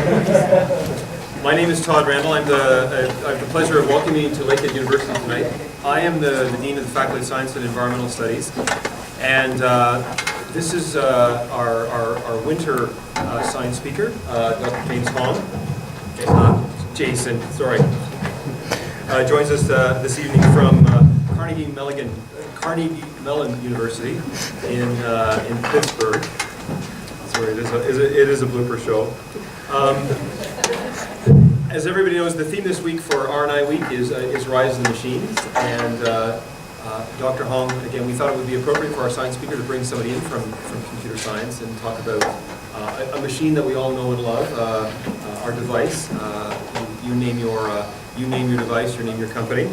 My name is Todd Randall. I have the pleasure of welcoming you to Lakehead University tonight. I am the Dean of the Faculty of Science and Environmental Studies, and this is our winter science speaker, Dr. James Hong. Jason, sorry. Joins us this evening from Carnegie Mellon University in Pittsburgh. Sorry, it is a blooper show. As everybody knows, the theme this week for R&I Week is Rise of the Machines, and Dr. Hong, again, we thought it would be appropriate for our science speaker to bring somebody in from computer science and talk about a machine that we all know and love, our device. You name your device, you name your company.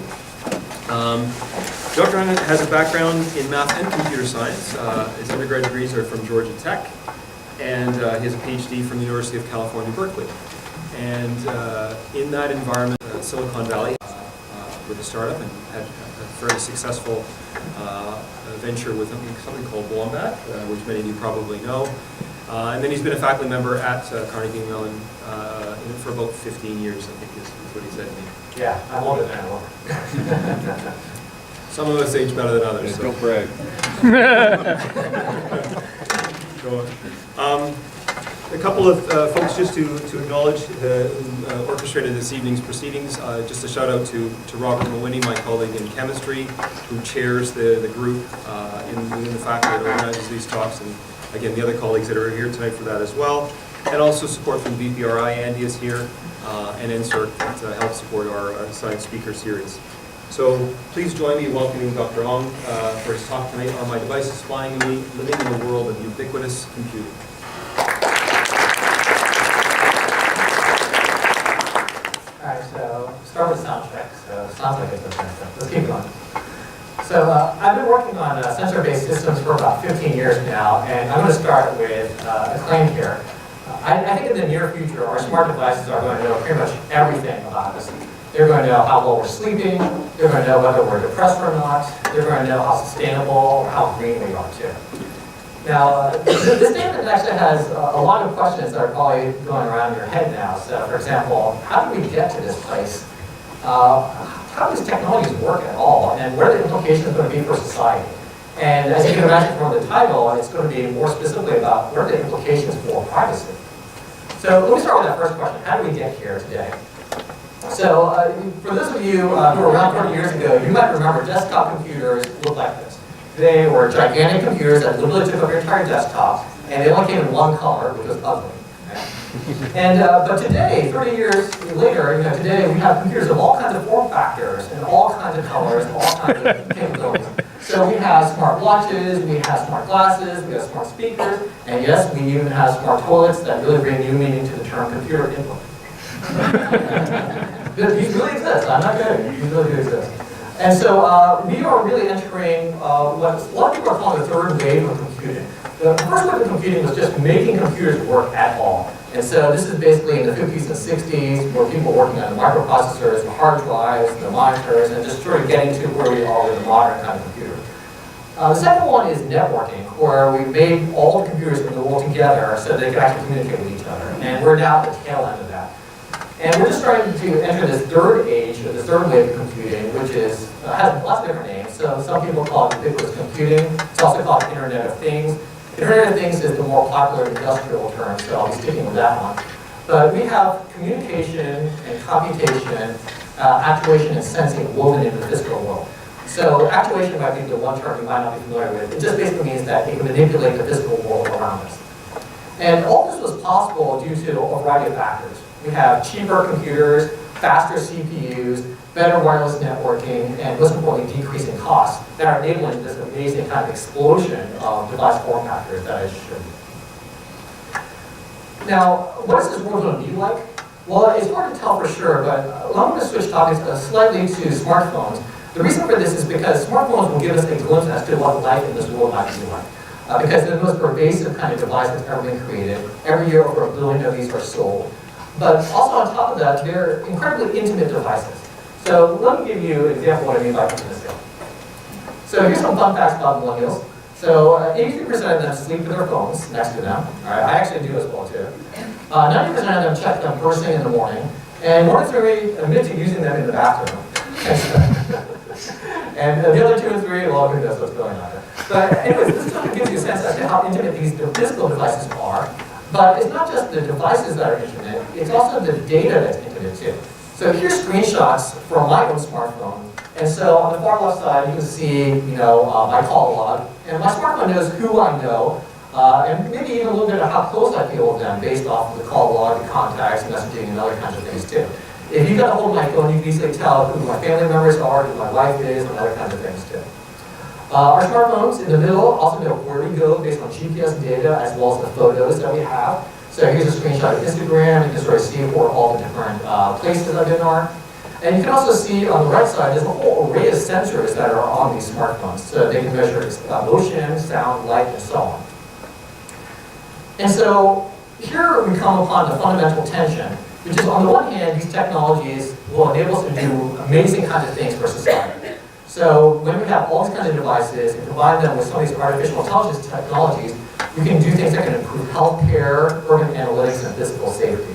Dr. Hong has a background in math and computer science. His undergrad degrees are from Georgia Tech, and he has a PhD from the University of California, Berkeley. And in that environment, Silicon Valley, with a startup, and had a very successful venture with something called Wombat, which many of you probably know. And then he's been a faculty member at Carnegie Mellon for about 15 years, I think is what he said to me. Yeah, I'm older than I am. Some of us age better than others. So. Don't brag. Go on. A couple of folks just to acknowledge who orchestrated this evening's proceedings. Just a shout out to Robert Mawhinney, my colleague in chemistry, who chairs the group within the faculty that organizes these talks, and again the other colleagues that are here tonight for that as well. And also support from BPRI. Andy is here, and NSERC to help support our science speaker series. So please join me in welcoming Dr. Hong for his talk tonight on My Device is Spying Me, Living in a World of Ubiquitous Computing. Alright, so start with sound check. So sounds like it's okay. Let's keep going. So I've been working on sensor-based systems for about 15 years now, and I'm going to start with a claim here. I think in the near future, our smart devices are going to know pretty much everything about us. They're going to know how well we're sleeping. They're going to know whether we're depressed or not. They're going to know how sustainable, how green we are too. Now, this statement actually has a lot of questions that are probably going around in your head now. So, for example, how did we get to this place? How does technologies work at all? And what are the implications going to be for society? And as you can imagine from the title, it's going to be more specifically about what are the implications for privacy. So let me start with that first question. How did we get here today? So for those of you who were around 20 years ago, you might remember desktop computers looked like this. They were gigantic computers that literally took up your entire desktop, and they only came in one color, which was ugly. And but today, 30 years later, today we have computers of all kinds of form factors and all kinds of colors, and all kinds of capabilities. So we have smart watches, we have smart glasses, we have smart speakers, and yes, we even have smart toilets that really bring new meaning to the term computer input. These really exist. I'm not kidding. These really do exist. And so we are really entering what a lot of people are calling the third wave of computing. The first wave of computing was just making computers work at all. And so this is basically in the 50s and 60s, where people were working on the microprocessors, the hard drives, the monitors, and just sort of getting to where we are with a modern kind of computer. The second one is networking, where we made all the computers in the world together so they could actually communicate with each other. And we're now at the tail end of that. And we're just starting to enter this third age, or the third wave of computing, which is has lots of different names. So some people call it ubiquitous computing. It's also called Internet of Things. Internet of Things is the more popular industrial term, so I'll be sticking with that one. But we have communication and computation, actuation and sensing woven into the physical world. So actuation might be the one term you might not be familiar with. It just basically means that you can manipulate the physical world around us. And all this was possible due to a variety of factors. We have cheaper computers, faster CPUs, better wireless networking, and most importantly, decreasing costs that are enabling this amazing kind of explosion of device form factors that I showed you. Now, what is this world going to be like? Well, it's hard to tell for sure, but I'm going to switch topics slightly to smartphones. The reason for this is because smartphones will give us a glimpse as to what life in this world might be like. Because they're the most pervasive kind of device that's ever been created. Every year, over 1 billion of these are sold. But also on top of that, they're incredibly intimate devices. So let me give you an example of what I mean by intimacy. So here's some fun facts about millennials. So 83% of them sleep with their phones next to them. All right, I actually do as well too. 90% of them check them first thing in the morning, and 1 in 3 admit to using them in the bathroom. And the other 2 and 3, well, who knows what's going on there. But anyways, this sort of gives you a sense as to how intimate these physical devices are. But it's not just the devices that are intimate, it's also the data that's intimate too. So here's screenshots from my own smartphone. And so on the far left side, you can see, my call log. And my smartphone knows who I know, and maybe even a little bit of how close I feel with them based off of the call log, the contacts, messaging, and other kinds of things too. If you got a hold of my phone, you can easily tell who my family members are, who my wife is, and other kinds of things too. Our smartphones in the middle also know where we go based on GPS data as well as the photos that we have. So here's a screenshot of Instagram. You can sort of see where all the different places I've been are. And you can also see on the right side, there's a whole array of sensors that are on these smartphones. So they can measure motion, sound, light, and so on. And so here we come upon the fundamental tension, which is on the one hand, these technologies will enable us to do amazing kinds of things for society. So when we have all these kinds of devices and combine them with some of these artificial intelligence technologies, we can do things that can improve healthcare, urban analytics, and physical safety.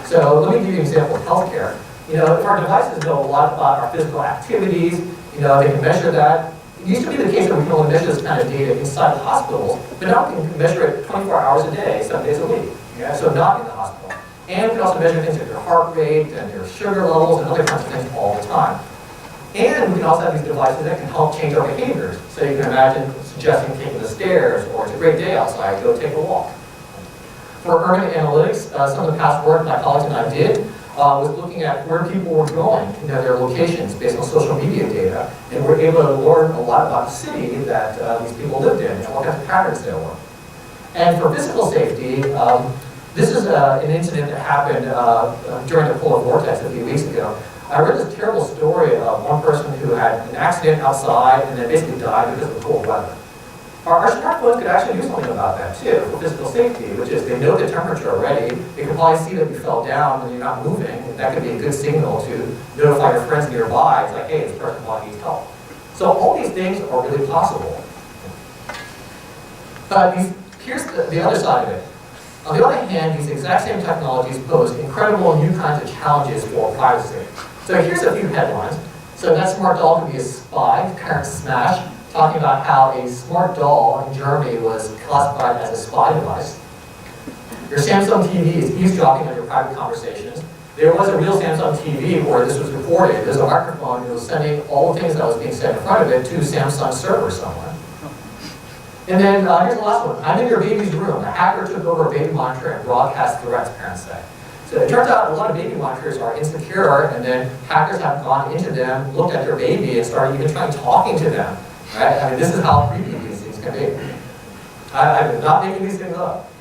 So let me give you an example of healthcare. If our devices know a lot about our physical activities, they can measure that. It used to be the case that we can only measure this kind of data inside the hospitals, but now we can measure it 24 hours a day, 7 days a week. So not in the hospital. And we can also measure things like your heart rate and your sugar levels and other kinds of things all the time. And we can also have these devices that can help change our behaviors. So you can imagine suggesting taking the stairs, or it's a great day outside, go take a walk. For urban analytics, some of the past work my colleagues and I did was looking at where people were going, their locations based on social media data, and we're able to learn a lot about the city that these people lived in and what kinds of patterns there were. And for physical safety, this is an incident that happened during the polar vortex a few weeks ago. I read this terrible story of one person who had an accident outside and then basically died because of the cold weather. Our smartphones could actually do something about that too, for physical safety, which is they know the temperature already. They can probably see that you fell down and you're not moving, and that could be a good signal to notify your friends nearby. It's like, hey, this person needs help. So all these things are really possible. But here's the other side of it. On the other hand, these exact same technologies pose incredible new kinds of challenges for privacy. So here's a few headlines. So that smart doll could be a spy, parent smash, talking about how a smart doll in Germany was classified as a spy device. Your Samsung TV is eavesdropping on your private conversations. There was a real Samsung TV where this was recorded. There's a microphone that was sending all the things that was being said in front of it to Samsung server somewhere. And then here's the last one. I'm in your baby's room. A hacker took over a baby monitor and broadcast threats, parents say. So it turns out a lot of baby monitors are insecure, and then hackers have gone into them, looked at their baby, and started even trying talking to them. Right? I mean, this is how creepy these things can be. I'm not making these things up.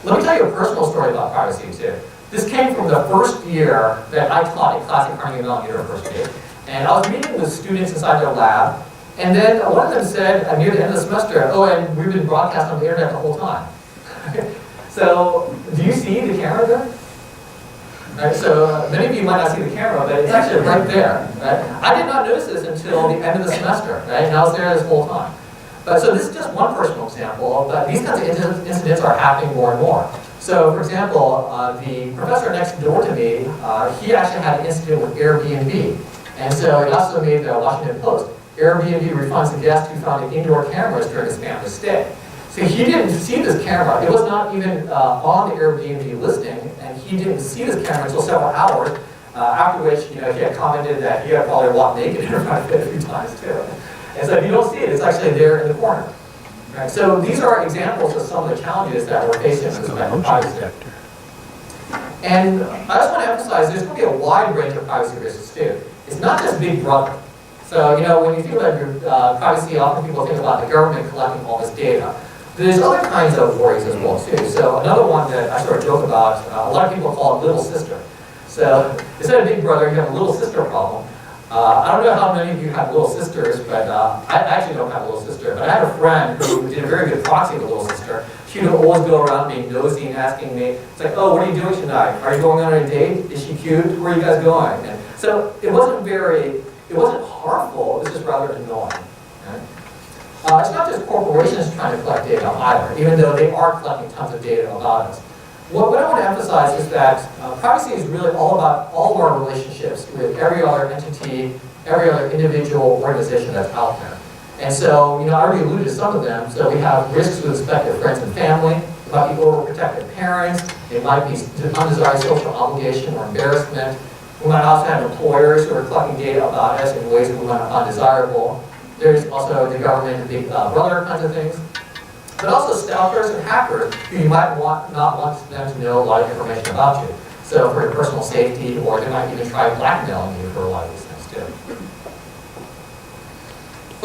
Let me tell you a personal story about privacy, too. This came from the first year that I taught a class at Carnegie Mellon University. And I was meeting with students inside their lab, and then one of them said, near the end of the semester, oh, and we've been broadcast on the internet the whole time. So, do you see the camera there? Right, so many of you might not see the camera, but it's actually right there. Right? I did not notice this until the end of the semester, right? And I was there this whole time. But so this is just one personal example, but these kinds of incidents are happening more and more. So, for example, the professor next door to me, he actually had an incident with Airbnb. And so he also made the Washington Post. Airbnb refunds the guest who found indoor cameras during his family stay. So he didn't see this camera. It was not even on the Airbnb listing, and he didn't see this camera until several hours, after which he had commented that he had probably walked naked in front of it a few times too. And so if you don't see it, it's actually there in the corner. Right? So these are examples of some of the challenges that we're facing with respect to privacy. And I just want to emphasize there's going to be a wide range of privacy risks too. It's not just Big Brother. So when you think about your privacy, often people think about the government collecting all this data. There's other kinds of worries as well too. So another one that I sort of joke about, a lot of people call it little sister. So instead of Big Brother, you have a little sister problem. I don't know how many of you have little sisters, but I actually don't have a little sister. But I had a friend who did a very good proxy of a little sister. She would always go around being nosy and asking me, it's like, oh, what are you doing tonight? Are you going on a date? Is she cute? Where are you guys going? And so it wasn't harmful, it was just rather annoying. Right? It's not just corporations trying to collect data either, even though they are collecting tons of data about us. What I want to emphasize is that privacy is really all about all of our relationships with every other entity, every other individual organization that's out there. And so, I already alluded to some of them. So we have risks with respect to friends and family. It might be overprotected parents. It might be undesired social obligation or embarrassment. We might also have employers who are collecting data about us in ways that we find undesirable. There's also the government and big brother kinds of things. But also stalkers and hackers who you might not want them to know a lot of information about you. So for your personal safety, or they might even try blackmailing you for a lot of these things too.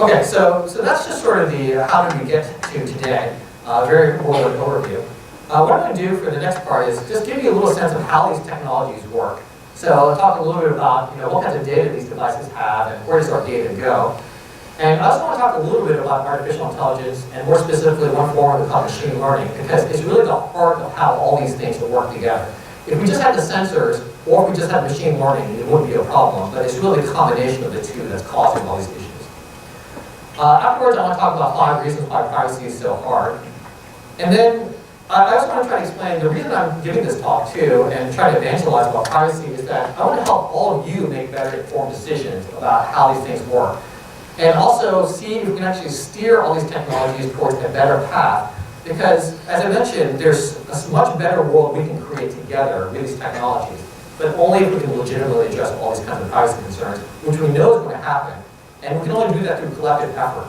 Okay, so that's just sort of the how did we get to today. Very broad overview. What I'm going to do for the next part is just give you a little sense of how these technologies work. So I'll talk a little bit about what kinds of data these devices have and where does our data go. And I also want to talk a little bit about artificial intelligence, and more specifically one form we call machine learning, because it's really the heart of how all these things will work together. If we just had the sensors, or if we just had machine learning, it wouldn't be a problem, but it's really the combination of the two that's causing all these issues. Afterwards, I want to talk about 5 reasons why privacy is so hard. And then I also want to try to explain the reason I'm giving this talk too, and try to evangelize about privacy, is that I want to help all of you make better informed decisions about how these things work. And also see if we can actually steer all these technologies towards a better path. Because, as I mentioned, there's a much better world we can create together with these technologies, but only if we can legitimately address all these kinds of privacy concerns, which we know is going to happen. And we can only do that through collective effort.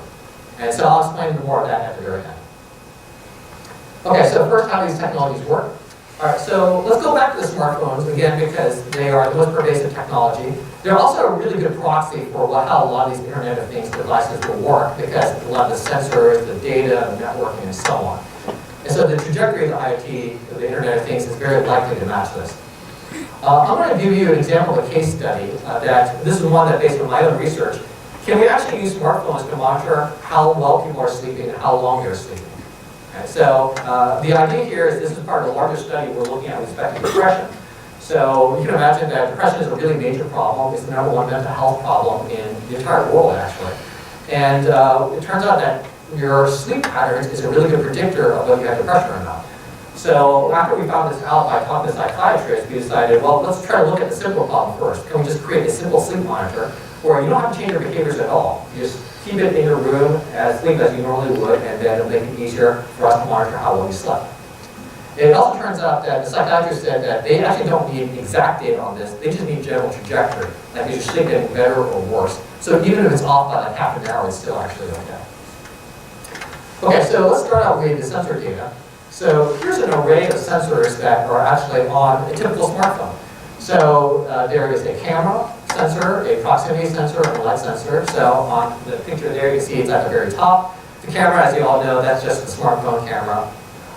And so I'll explain more of that at the very end. Okay, so first, how these technologies work. All right, so let's go back to the smartphones again, because they are the most pervasive technology. They're also a really good proxy for how a lot of these Internet of Things devices will work, because a lot of the sensors, the data, the networking, and so on. And so the trajectory of the IoT, of the Internet of Things, is very likely to match this. I'm going to give you an example of a case study this is one that, based on my own research, can we actually use smartphones to monitor how well people are sleeping and how long they're sleeping? Okay, so the idea here is this is part of a larger study we're looking at with respect to depression. So you can imagine that depression is a really major problem. It's the #1 mental health problem in the entire world, actually. And it turns out that your sleep patterns is a really good predictor of whether you have depression or not. So after we found this out by talking to psychiatrists, we decided, well, let's try to look at the simple problem first. Can we just create a simple sleep monitor where you don't have to change your behaviors at all? You just keep it in your room as sleep as you normally would, and then it'll make it easier for us to monitor how well you slept. And it also turns out that the psychiatrist said that they actually don't need exact data on this, they just need general trajectory. Like, is your sleep getting better or worse? So even if it's off by like half an hour, it's still actually okay. Okay, so let's start out with the sensor data. So here's an array of sensors that are actually on a typical smartphone. So there is a camera sensor, a proximity sensor, and a light sensor. So on the picture there, you can see it's at the very top. The camera, as you all know, that's just the smartphone camera.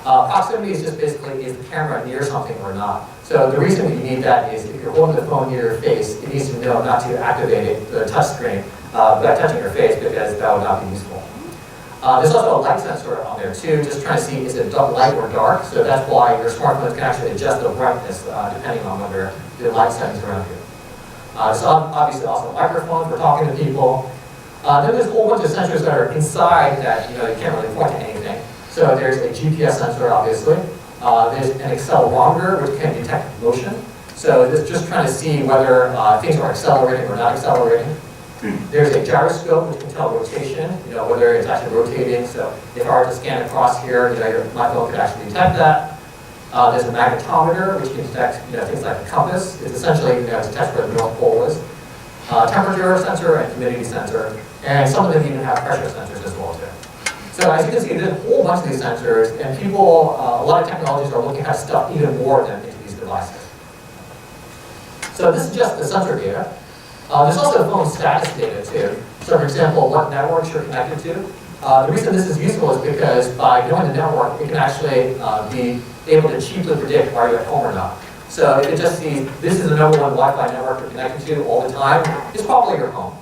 Proximity is just basically, is the camera near something or not? So the reason you need that is if you're holding the phone near your face, it needs to know not to activate it, the touch screen, by touching your face, because that would not be useful. There's also a light sensor on there too, just trying to see is it light or dark. So that's why your smartphones can actually adjust the brightness depending on whether the light settings around you. So obviously also microphones for talking to people. Then there's a whole bunch of sensors that are inside that you can't really point to anything. So there's a GPS sensor, obviously. There's an accelerometer, which can detect motion. So it's just trying to see whether things are accelerating or not accelerating. There's a gyroscope, which can tell rotation, whether it's actually rotating. So if I were to scan across here, my phone could actually detect that. There's a magnetometer, which can detect things like a compass. It's essentially to detect where the North Pole is. Temperature sensor and humidity sensor. And some of them even have pressure sensors as well too. So as you can see, there's a whole bunch of these sensors, and people, a lot of technologies are looking at stuff even more of them into these devices. So this is just the sensor data. There's also phone status data too. So for example, what networks you're connected to. The reason this is useful is because by knowing the network, we can actually be able to cheaply predict are you at home or not. So if it just sees this is the #1 Wi-Fi network you're connected to all the time, it's probably your home.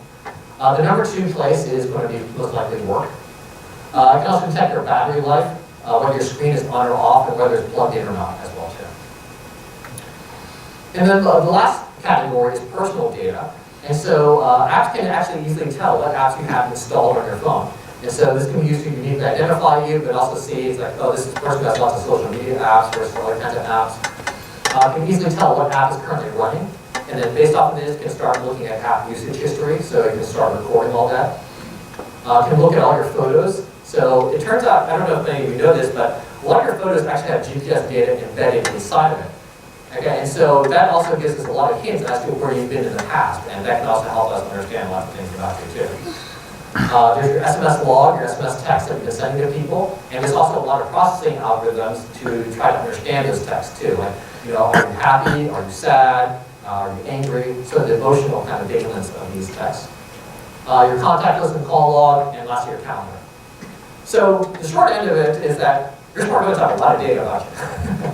The #2 place is going to be most likely work. It can also detect your battery life, whether your screen is on or off, and whether it's plugged in or not as well too. And then the last category is personal data. And so apps can actually easily tell what apps you have installed on your phone. And so this can be used to uniquely identify you, but also see it's like, oh, this is a person who has lots of social media apps versus other kinds of apps. Can easily tell what app is currently running. And then based off of this, can start looking at app usage history, so you can start recording all that. Can look at all your photos. So it turns out, I don't know if many of you know this, but a lot of your photos actually have GPS data embedded inside of it. Okay, and so that also gives us a lot of hints as to where you've been in the past, and that can also help us understand a lot of things about you too. There's your SMS log, your SMS text that you've been sending to people, and there's also a lot of processing algorithms to try to understand those texts too. Like, you know, are you happy? Are you sad? Are you angry? So the emotional kind of valence of these texts. Your contact list and call log, and lastly your calendar. So the short end of it is that your smartphones have a lot of data about you.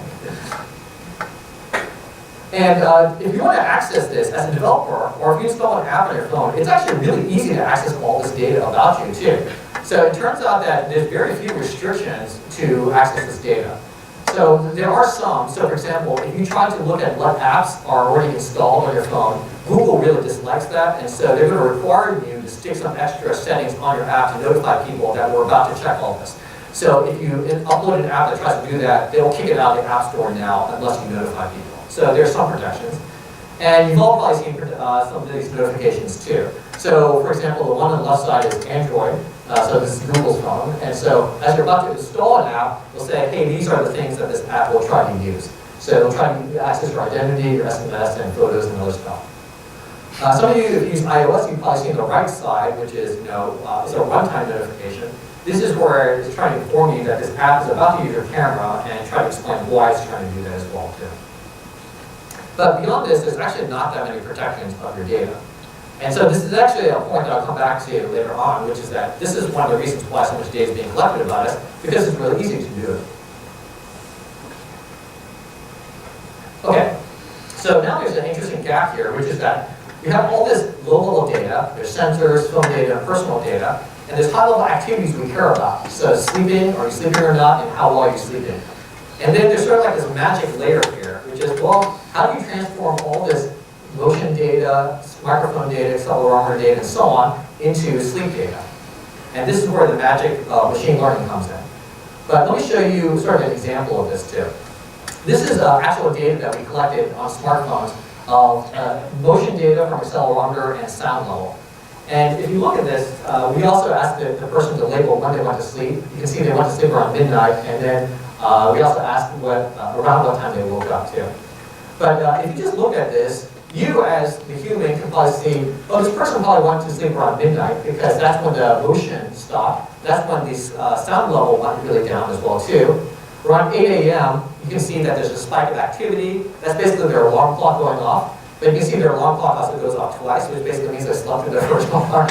And if you want to access this as a developer, or if you install an app on your phone, it's actually really easy to access all this data about you too. So it turns out that there's very few restrictions to access this data. So there are some. So for example, if you try to look at what apps are already installed on your phone, Google really dislikes that, and so they're going to require you to stick some extra settings on your app to notify people that we're about to check all this. So if you upload an app that tries to do that, they'll kick it out of the App Store now unless you notify people. So there's some protections. And you've all probably seen some of these notifications too. So for example, the one on the left side is Android. So this is Google's phone. And so as you're about to install an app, they'll say, hey, these are the things that this app will try to use. So it'll try to access your identity, your SMS, and photos, and other stuff. Some of you who use iOS, you've probably seen the right side, which is, it's a runtime notification. This is where it's trying to inform you that this app is about to use your camera and try to explain why it's trying to do that as well too. But beyond this, there's actually not that many protections of your data. And so this is actually a point that I'll come back to later on, which is that this is one of the reasons why so much data is being collected about us, because it's really easy to do it. Okay, so now there's an interesting gap here, which is that you have all this low-level data, there's sensors, film data, personal data, and there's high-level activities we care about. So sleeping, are you sleeping or not, and how well are you sleeping? And then there's sort of like this magic layer here, which is, well, how do you transform all this motion data, microphone data, accelerometer data, and so on into sleep data? And this is where the magic of machine learning comes in. But let me show you sort of an example of this too. This is actual data that we collected on smartphones of motion data from accelerometer and sound level. And if you look at this, we also asked the person to label when they went to sleep. You can see they went to sleep around midnight, and then we also asked around what time they woke up too. But if you just look at this, you as the human can probably see, oh, this person probably went to sleep around midnight because that's when the motion stopped. That's when the sound level went really down as well too. Around 8 a.m., you can see that there's a spike of activity. That's basically their alarm clock going off. But you can see their alarm clock also goes off twice, which basically means they slept through their first alarm.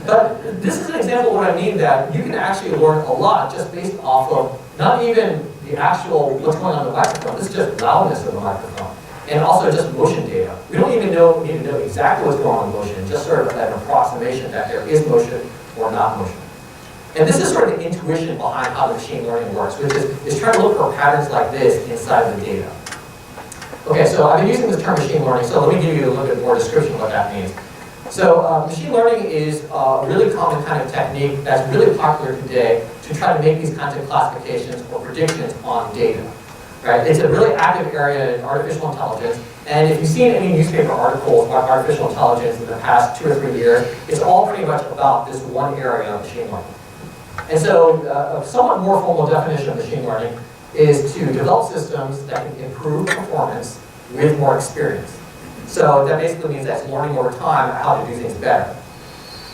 But this is an example of what I mean, that you can actually learn a lot just based off of not even the actual what's going on in the microphone. This is just loudness of the microphone. And also just motion data. We don't even need to know exactly what's going on in motion, just sort of an approximation that there is motion or not motion. And this is sort of the intuition behind how the machine learning works, which is trying to look for patterns like this inside of the data. Okay, so I've been using the term machine learning, so let me give you a little bit more description of what that means. So machine learning is a really common kind of technique that's really popular today to try to make these kinds of classifications or predictions on data. Right? It's a really active area in artificial intelligence, and if you've seen any newspaper articles about artificial intelligence in the past 2 or 3 years, it's all pretty much about this one area of machine learning. And so a somewhat more formal definition of machine learning is to develop systems that can improve performance with more experience. So that basically means that's learning over time how to do things better.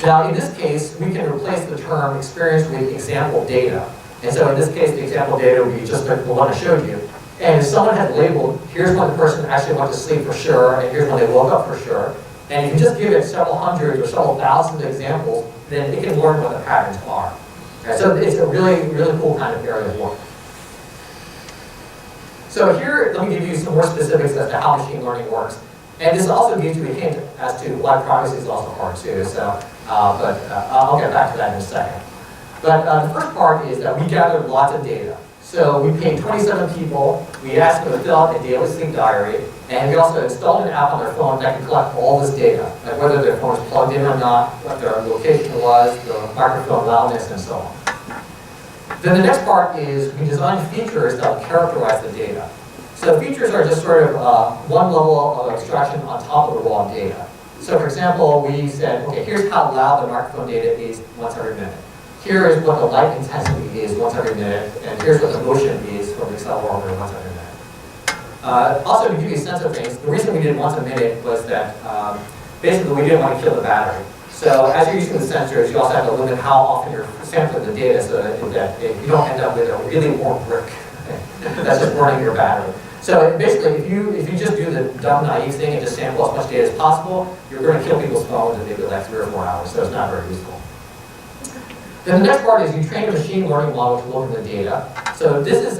Now in this case, we can replace the term experience with example data. And so in this case, the example data would be just like the one I showed you. And if someone had labeled, here's when the person actually went to sleep for sure, and here's when they woke up for sure, and you can just give it several hundred or several thousand examples, then it can learn what the patterns are. Okay, so it's a really, really cool kind of area of work. So here, let me give you some more specifics as to how machine learning works. And this also gives you a hint as to why privacy is also hard too. So, I'll get back to that in a second. But the first part is that we gather lots of data. So we paid 27 people, we asked them to fill out a daily sleep diary, and we also installed an app on their phone that can collect all this data, like whether their phone is plugged in or not, what their location was, the microphone loudness, and so on. Then the next part is we designed features that will characterize the data. So features are just sort of one level of abstraction on top of the raw data. So for example, we said, okay, here's how loud the microphone data is once every minute. Here is what the light intensity is once every minute, and here's what the motion is from the accelerometer once every minute. Also, to give you a sense of things, the reason we did once a minute was that basically we didn't want to kill the battery. So as you're using the sensors, you also have to limit how often you're sampling the data so that you don't end up with a really warm brick that's just burning your battery. So basically, if you just do the dumb, naive thing and just sample as much data as possible, you're going to kill people's phones in maybe like 3 or 4 hours, so it's not very useful. Then the next part is you train a machine learning model to look at the data. So this is,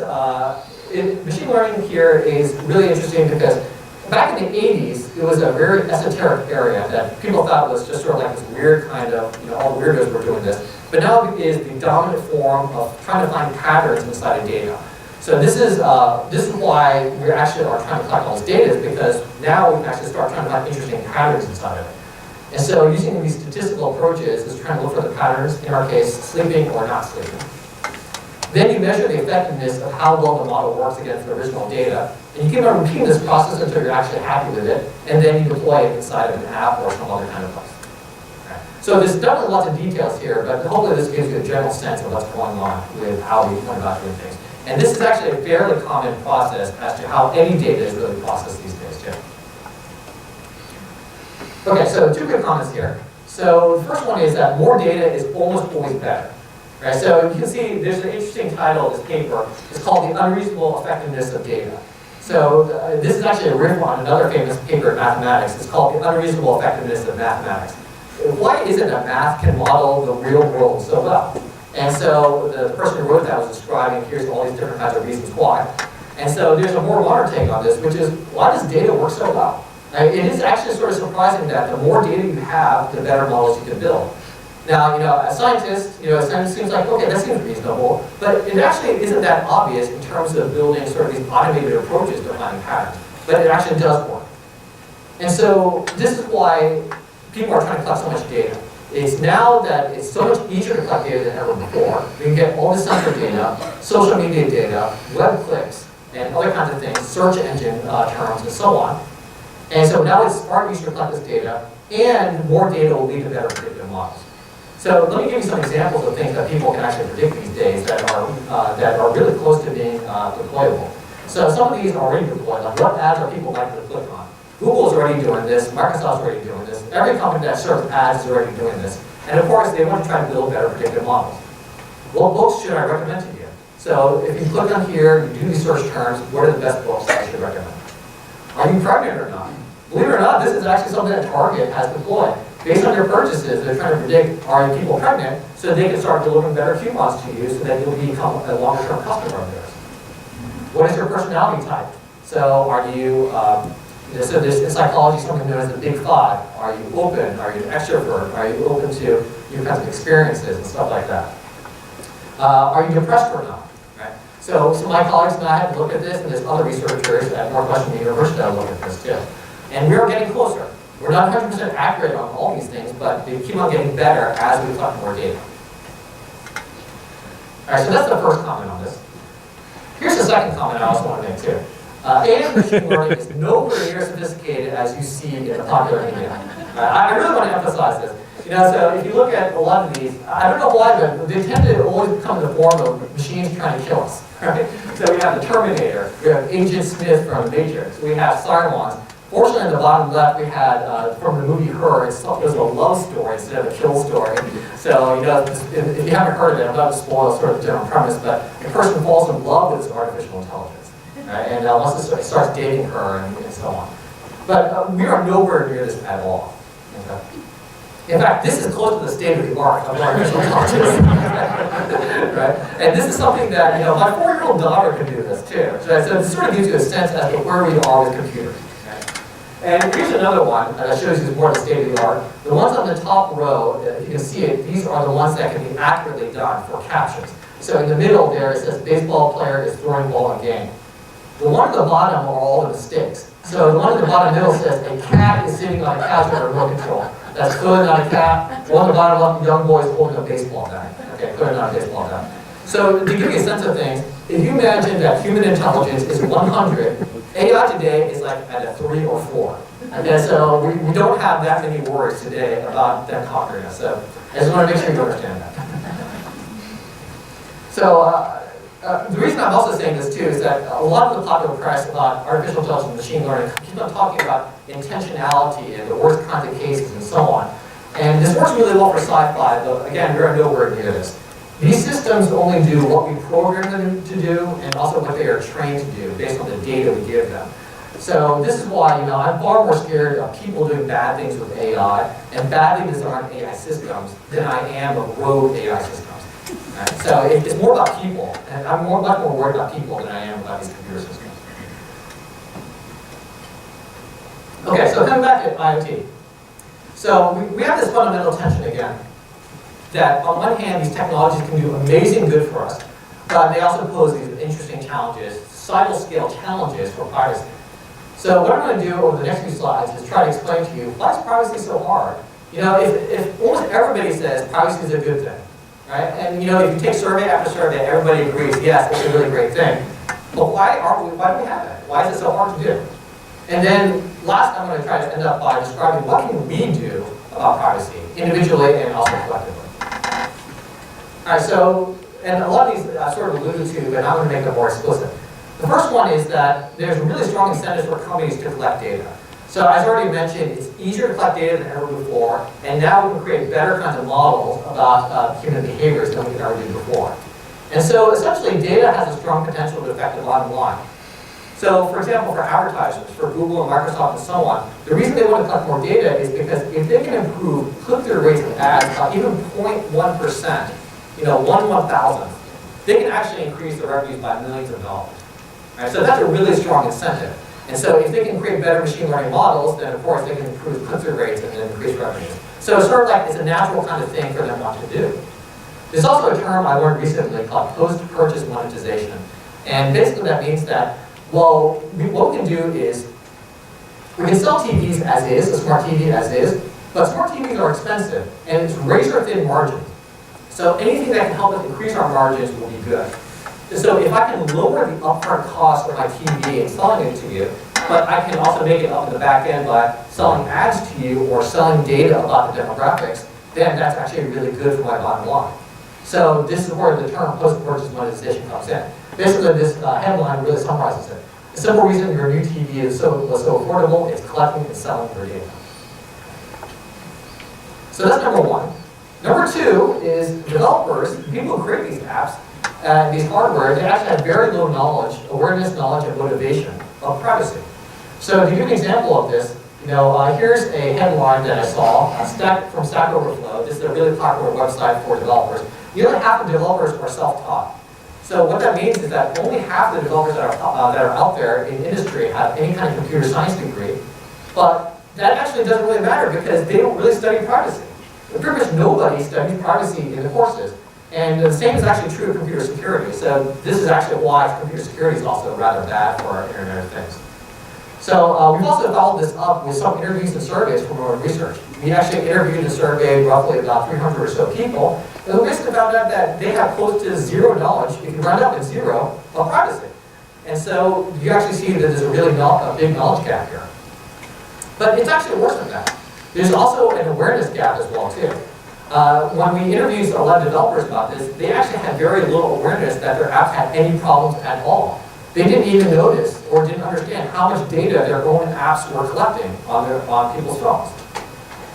machine learning here is really interesting because back in the 80s, it was a very esoteric area that people thought was just sort of like this weird kind of, all the weirdos were doing this. But now it is the dominant form of trying to find patterns inside of data. So this is why we actually are trying to collect all this data, is because now we can actually start trying to find interesting patterns inside of it. And so using these statistical approaches is trying to look for the patterns, in our case, sleeping or not sleeping. Then you measure the effectiveness of how well the model works against the original data. And you keep on repeating this process until you're actually happy with it, and then you deploy it inside of an app or some other kind of place. Okay. So there's definitely lots of details here, but hopefully this gives you a general sense of what's going on with how we went about doing things. And this is actually a fairly common process as to how any data is really processed these days too. Okay, so 2 good comments here. So the first one is that more data is almost always better. Right? So you can see there's an interesting title of this paper. It's called The Unreasonable Effectiveness of Data. So this is actually a riff on another famous paper in mathematics. It's called The Unreasonable Effectiveness of Mathematics. Why is it that math can model the real world so well? And so the person who wrote that was describing, here's all these different kinds of reasons why. And so there's a more modern take on this, which is, why does data work so well? It is actually sort of surprising that the more data you have, the better models you can build. Now, as scientists, it seems like, okay, that seems reasonable, but it actually isn't that obvious in terms of building sort of these automated approaches to finding patterns. But it actually does work. And so this is why people are trying to collect so much data. It's now that it's so much easier to collect data than ever before. We can get all the sensor data, social media data, web clicks, and other kinds of things, search engine terms, and so on. And so now it's far easier to collect this data, and more data will lead to better predictive models. So let me give you some examples of things that people can actually predict these days that are really close to being deployable. So some of these are already deployed, like what ads are people likely to click on? Google's already doing this, Microsoft's already doing this, every company that serves ads is already doing this. And of course, they want to try to build better predictive models. What books should I recommend to you? So if you click on here, you do these search terms, what are the best books that I should recommend? Are you pregnant or not? Believe it or not, this is actually something that Target has deployed. Based on their purchases, they're trying to predict, are people pregnant, so they can start delivering better coupons to you so that you'll become a longer-term customer of theirs. What is your personality type? So are you, so there's in psychology something known as the Big Five. Are you open? Are you an extrovert? Are you open to new kinds of experiences and stuff like that? Are you depressed or not? Right? So my colleagues and I have looked at this, and there's other researchers at Northwestern University that have looked at this too. And we are getting closer. We're not 100% accurate on all these things, but they keep on getting better as we collect more data. All right, so that's the first comment on this. Here's the second comment I also want to make too. AI machine learning is nowhere near as sophisticated as you see in the popular media. I really want to emphasize this. So if you look at a lot of these, I don't know why, but they tend to always come in the form of machines trying to kill us. Right? So we have the Terminator, we have Agent Smith from Matrix, we have Cylons. Fortunately, in the bottom left, we had, from the movie Her, it was a love story instead of a kill story. So, if you haven't heard of it, I'm not going to spoil sort of the general premise, but a person falls in love with this artificial intelligence. Right? And once it starts dating her and so on. But we are nowhere near this at all. Okay? In fact, this is close to the state of the art of artificial intelligence. Right? And this is something that, my 4-year-old daughter can do this too. So it sort of gives you a sense as to where we are with computers. And here's another one that shows you more of the state of the art. The ones on the top row, you can see it, these are the ones that can be accurately done for captions. So in the middle there it says baseball player is throwing ball on game. The one at the bottom are all the mistakes. So the one at the bottom middle says a cat is sitting on a couch under remote control. That's clearly not a cat. The one at the bottom left, the young boy is holding a baseball bat. Okay, clearly not a baseball bat. So to give you a sense of things, if you imagine that human intelligence is 100, AI today is like at a 3 or 4. Okay, so we don't have that many worries today about them conquering us. So I just want to make sure you understand that. So the reason I'm also saying this too is that a lot of the popular press about artificial intelligence and machine learning keep on talking about intentionality and the worst kinds of cases and so on. And this works really well for sci-fi, but again, we're nowhere near this. These systems only do what we program them to do and also what they are trained to do based on the data we give them. So this is why, I'm far more scared of people doing bad things with AI and badly designed AI systems than I am of rogue AI systems. Right? So it's more about people, and I'm much more worried about people than I am about these computer systems. Okay, so coming back to IoT. So we have this fundamental tension again, that on one hand, these technologies can do amazing good for us, but they also pose these interesting challenges, societal scale challenges for privacy. So what I'm going to do over the next few slides is try to explain to you, why is privacy so hard? If almost everybody says privacy is a good thing, right? And if you take survey after survey, everybody agrees, yes, it's a really great thing. But why do we have it? Why is it so hard to do? And then last, I'm going to try to end up by describing what can we do about privacy, individually and also collectively. All right, so, and a lot of these I sort of alluded to, but I'm going to make them more explicit. The first one is that there's really strong incentives for companies to collect data. So as I already mentioned, it's easier to collect data than ever before, and now we can create better kinds of models about human behaviors than we could ever do before. And so essentially, data has a strong potential to affect the bottom line. So for example, for advertisers, for Google and Microsoft and so on, the reason they want to collect more data is because if they can improve click-through rates of ads by even 0.1%, 1/1000th, they can actually increase their revenues by millions of dollars. Right? So that's a really strong incentive. And so if they can create better machine learning models, then of course they can improve click-through rates and then increase revenues. So it's sort of like it's a natural kind of thing for them not to do. There's also a term I learned recently called post-purchase monetization. And basically that means that, well, what we can do is we can sell TVs as is, a smart TV as is, but smart TVs are expensive and it's razor-thin margins. So anything that can help us increase our margins will be good. So if I can lower the upfront cost of my TV and selling it to you, but I can also make it up in the back end by selling ads to you or selling data about the demographics, then that's actually really good for my bottom line. So this is where the term post-purchase monetization comes in. Basically, this headline really summarizes it. The simple reason your new TV is so affordable is collecting and selling your data. So that's number one. Number two is developers, people who create these apps, these hardware, they actually have very low knowledge, awareness, knowledge, and motivation of privacy. So to give you an example of this, here's a headline that I saw from Stack Overflow. This is a really popular website for developers. Nearly half of developers are self-taught. So what that means is that only half the developers that are out there in industry have any kind of computer science degree, but that actually doesn't really matter because they don't really study privacy. Pretty much nobody studies privacy in the courses. And the same is actually true of computer security. So this is actually why computer security is also rather bad for our Internet of Things. So we've also followed this up with some interviews and surveys from our research. We actually interviewed and surveyed roughly about 300 or so people, and we basically found out that they have close to zero knowledge, if you round up to zero, of privacy. And so you actually see that there's a really big knowledge gap here. But it's actually worse than that. There's also an awareness gap as well, too. When we interviewed a lot of developers about this, they actually had very little awareness that their apps had any problems at all. They didn't even notice or didn't understand how much data their own apps were collecting on people's phones.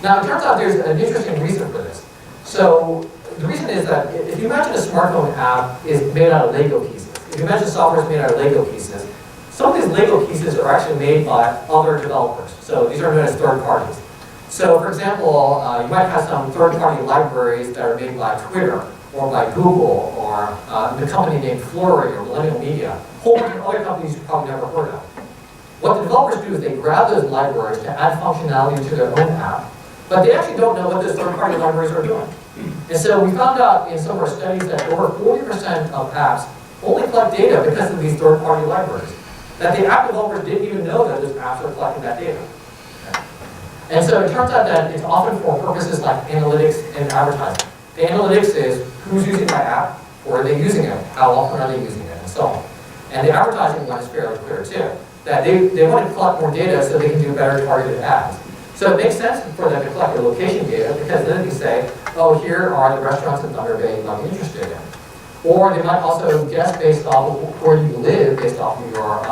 Now, it turns out there's an interesting reason for this. So the reason is that if you imagine a smartphone app is made out of Lego pieces, if you imagine software is made out of Lego pieces, some of these Lego pieces are actually made by other developers. So these are known as third parties. So for example, you might have some third-party libraries that are made by Twitter or by Google or the company named Flurry or Millennial Media, a whole bunch of other companies you've probably never heard of. What the developers do is they grab those libraries to add functionality to their own app, but they actually don't know what those third-party libraries are doing. And so we found out in some of our studies that over 40% of apps only collect data because of these third-party libraries. That the app developers didn't even know that those apps were collecting that data. And so it turns out that it's often for purposes like analytics and advertising. The analytics is who's using my app, or are they using it, how often are they using it, and so on. And the advertising one is fairly clear too, that they want to collect more data so they can do better targeted ads. So it makes sense for them to collect your location data because then they say, oh, here are the restaurants in Thunder Bay you might be interested in. Or they might also guess based off of where you live, based off of your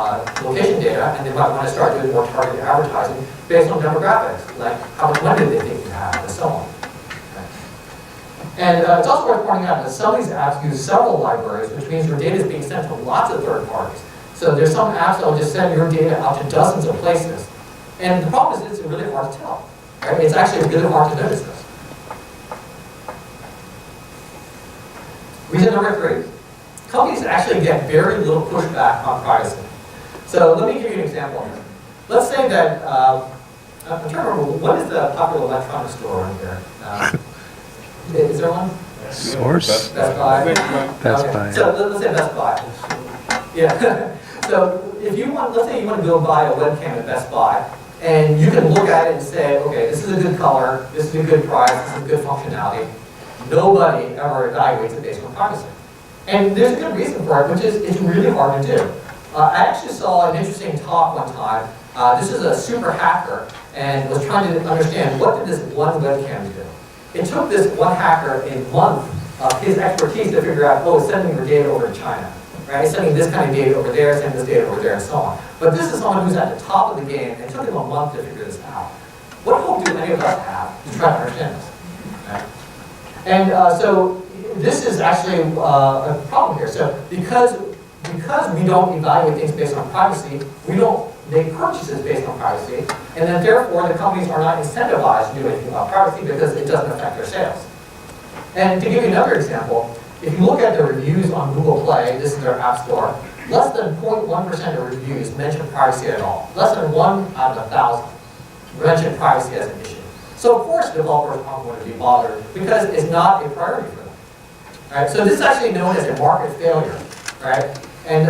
location data, and they might want to start doing more targeted advertising based on demographics, like how much money they think you have, and so on. Okay. And it's also worth pointing out that some of these apps use several libraries, which means your data is being sent to lots of third parties. So there's some apps that will just send your data out to dozens of places. And the problem is it's really hard to tell. Right? It's actually really hard to notice this. Reason number 3, companies actually get very little pushback on privacy. So let me give you an example here. Let's say that, I'm trying to remember, what is the popular electronics store around here? Is there one? Source? Best Buy? Best Okay. Buy. So let's say Best Buy. Yeah. So if you want, let's say you want to go buy a webcam at Best Buy, and you can look at it and say, okay, this is a good color, this is a good price, this is a good functionality. Nobody ever evaluates it based on privacy. And there's a good reason for it, which is it's really hard to do. I actually saw an interesting talk one time. This is a super hacker and was trying to understand what did this one webcam do. It took this one hacker a month of his expertise to figure out, oh, it's sending your data over to China. Right? It's sending this kind of data over there, sending this data over there, and so on. But this is someone who's at the top of the game, and it took him a month to figure this out. What hope do any of us have to try to understand this? Right? And so this is actually a problem here. So because we don't evaluate things based on privacy, we don't make purchases based on privacy, and then therefore the companies are not incentivized to do anything about privacy because it doesn't affect their sales. And to give you another example, if you look at the reviews on Google Play, this is their app store, less than 0.1% of reviews mention privacy at all. Less than 1 out of 1,000 mention privacy as an issue. So of course developers aren't going to be bothered because it's not a priority for them. Right? So this is actually known as a market failure. Right? And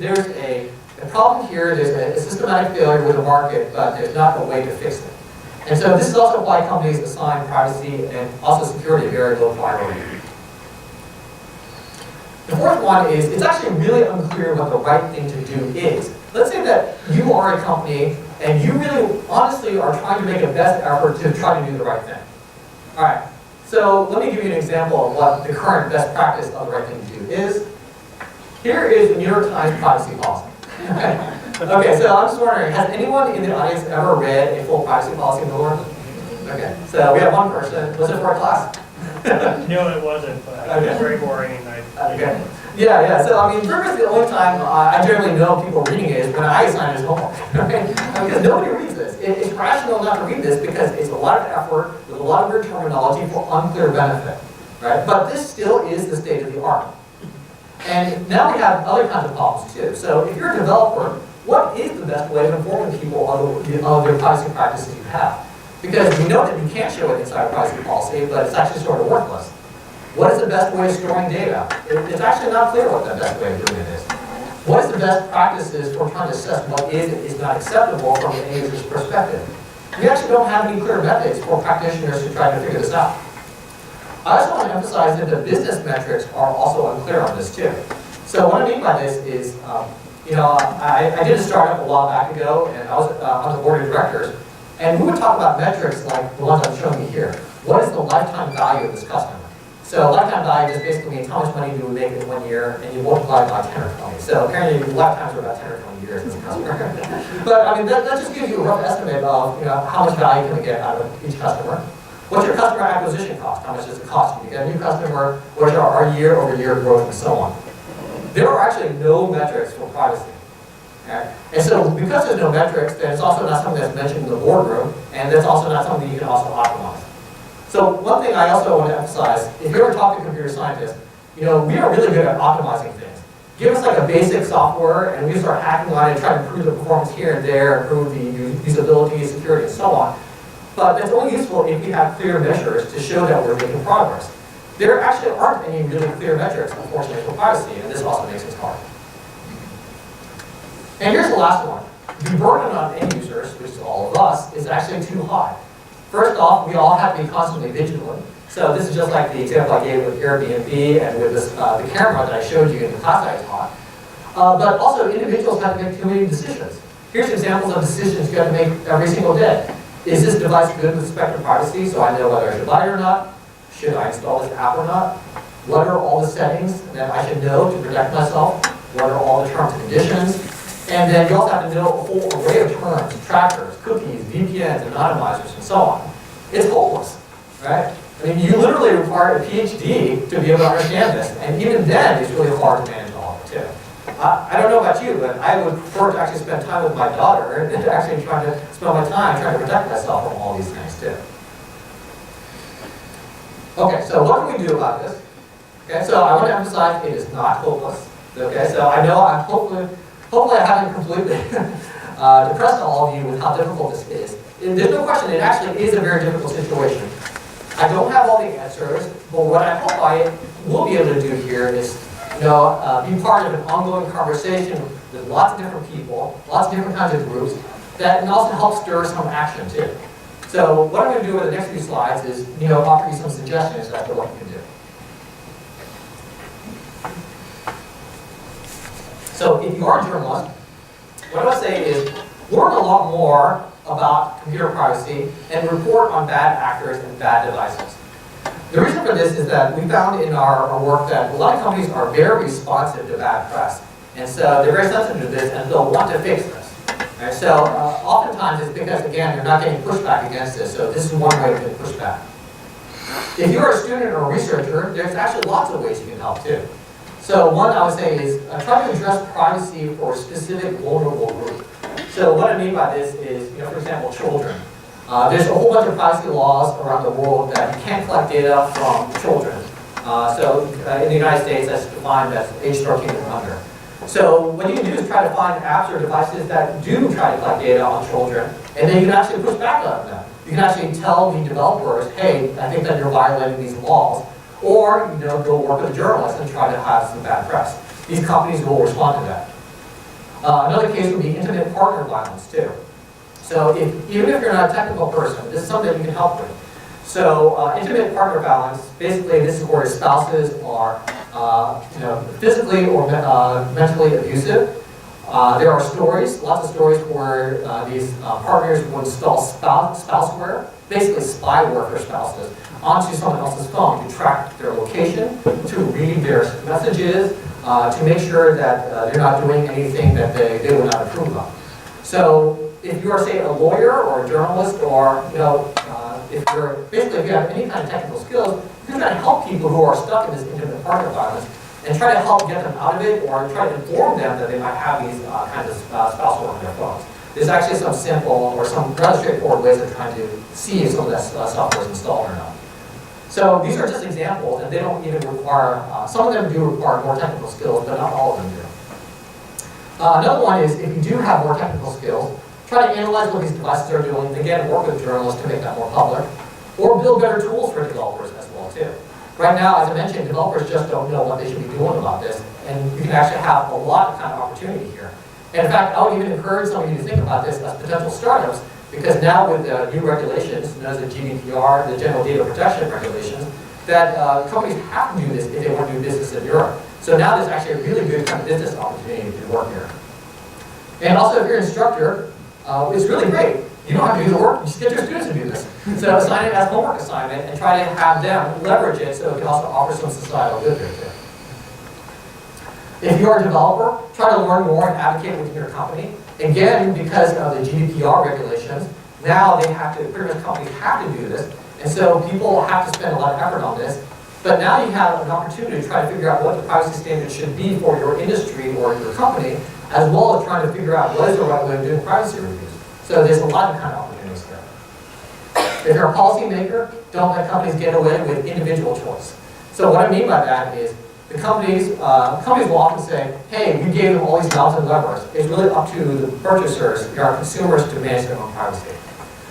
there's a problem here, there's a systematic failure with the market, but there's not a way to fix it. And so this is also why companies assign privacy and also security a very low priority. The fourth one is, it's actually really unclear what the right thing to do is. Let's say that you are a company and you really honestly are trying to make a best effort to try to do the right thing. All right, so let me give you an example of what the current best practice of the right thing to do is. Here is the New York Times privacy policy. Okay, so I'm just wondering, has anyone in the audience ever read a full privacy policy before? Okay, so we have one person. Was it for a class? No, it wasn't, but it was very boring. Okay. Yeah, so I mean, pretty much the only time I generally know people reading it is when I assign it as homework. Okay? Because nobody reads this. It's rational not to read this because it's a lot of effort with a lot of weird terminology for unclear benefit. Right? But this still is the state of the art. And now we have other kinds of problems too. So if you're a developer, what is the best way of informing people of the privacy practices you have? Because we know that you can't show it inside a privacy policy, but it's actually sort of worthless. What is the best way of storing data? It's actually not clear what the best way of doing it is. What is the best practices for trying to assess what is and is not acceptable from the end user's perspective? We actually don't have any clear methods for practitioners to try to figure this out. I also want to emphasize that the business metrics are also unclear on this too. So what I mean by this is, I did a startup a while back ago, and I was on the board of directors, and we would talk about metrics like the ones I'm showing you here. What is the lifetime value of this customer? So lifetime value just basically means how much money do we make in 1 year, and you multiply it by 10 or 20. So apparently lifetimes are about 10 or 20 years as a customer. But I mean, that just gives you a rough estimate of how much value can we get out of each customer. What's your customer acquisition cost? How much does it cost you to get a new customer? What's our year-over-year growth and so on? There are actually no metrics for privacy. Okay? And so because there's no metrics, then it's also not something that's mentioned in the boardroom, and that's also not something you can also optimize. So one thing I also want to emphasize, if you ever talk to computer scientists, we are really good at optimizing things. Give us like a basic software, and we start hacking on it, try to improve the performance here and there, improve the usability, security, and so on. but that's only useful if you have clear measures to show that we're making progress. There actually aren't any really clear metrics, unfortunately, for privacy, and this also makes it hard. And here's the last one. The burden on end users, which is all of us, is actually too high. First off, we all have to be constantly vigilant. So this is just like the example I gave with Airbnb and with this, the camera that I showed you in the class I taught. But also, individuals have to make too many decisions. Here's examples of decisions you have to make every single day. Is this device good with respect to privacy, so I know whether I should buy it or not? Should I install this app or not? What are all the settings that I should know to protect myself? What are all the terms and conditions? And then you also have to know a whole array of terms, trackers, cookies, VPNs, anonymizers, and so on. It's hopeless, right? I mean, you literally require a PhD to be able to understand this, and even then, it's really hard to manage all of it, too. I don't know about you, but I would prefer to actually spend time with my daughter than to actually try to spend my time trying to protect myself from all these things, too. Okay, so what can we do about this? Okay, so I want to emphasize it is not hopeless. Okay, so I know I'm hopefully I haven't completely depressed all of you with how difficult this is. There's no question, it actually is a very difficult situation. I don't have all the answers, but what I hope I will be able to do here is, be part of an ongoing conversation with lots of different people, lots of different kinds of groups, that can also help stir some action too. So what I'm going to do over the next few slides is, offer you some suggestions as to what you can do. So if you are a journalist, what I would say is learn a lot more about computer privacy and report on bad actors and bad devices. The reason for this is that we found in our work that a lot of companies are very responsive to bad press. And so they're very sensitive to this and they'll want to fix this. Right? So oftentimes it's because, again, you're not getting pushback against this. So this is one way to get pushback. If you're a student or a researcher, there's actually lots of ways you can help too. So one I would say is try to address privacy for a specific vulnerable group. So what I mean by this is, for example, children. There's a whole bunch of privacy laws around the world that you can't collect data from children. In the United States, that's defined as age 13 and under. So what you can do is try to find apps or devices that do try to collect data on children, and then you can actually push back on them. You can actually tell the developers, hey, I think that you're violating these laws. Or, go work with a journalist and try to have some bad press. These companies will respond to that. Another case would be intimate partner violence too. So even if you're not a technical person, this is something that you can help with. So intimate partner violence, basically this is where spouses are physically or mentally abusive. There are stories, lots of stories where these partners will install spouseware, basically spyware for spouses, onto someone else's phone to track their location, to read their messages, to make sure that they're not doing anything that they would not approve of. So if you are, say, a lawyer or a journalist, or if you have any kind of technical skills, you're going to help people who are stuck in this intimate partner violence and try to help get them out of it, or try to inform them that they might have these kinds of spouseware on their phones. There's actually some simple or some rather straightforward ways of trying to see if some of that software is installed or not. So these are just examples, and they don't even require, some of them do require more technical skills, but not all of them do. Another one is, if you do have more technical skills, try to analyze what these devices are doing, again, work with journalists to make that more public, or build better tools for developers as well, too. Right now, as I mentioned, developers just don't know what they should be doing about this, and you can actually have a lot of kind of opportunity here. And in fact, I would even encourage some of you to think about this as potential startups, because now with new regulations, known as the GDPR, the General Data Protection Regulations, that companies have to do this if they want to do business in Europe. So now there's actually a really good kind of business opportunity to work here. And also, if you're an instructor, it's really great. You don't have to do the work, you just get your students to do this. So assign it as a homework assignment and try to have them leverage it so it can also offer some societal good there too. If you're a developer, try to learn more and advocate within your company. Again, because of the GDPR regulations, now they have to, pretty much companies have to do this, and so people have to spend a lot of effort on this. But now you have an opportunity to try to figure out what the privacy standards should be for your industry or your company, as well as trying to figure out what is the right way of doing privacy reviews. So there's a lot of kind of opportunities there. If you're a policymaker, don't let companies get away with individual choice. So what I mean by that is, the companies will often say, hey, we gave them all these bells and levers. It's really up to the purchasers, our consumers, to manage their own privacy.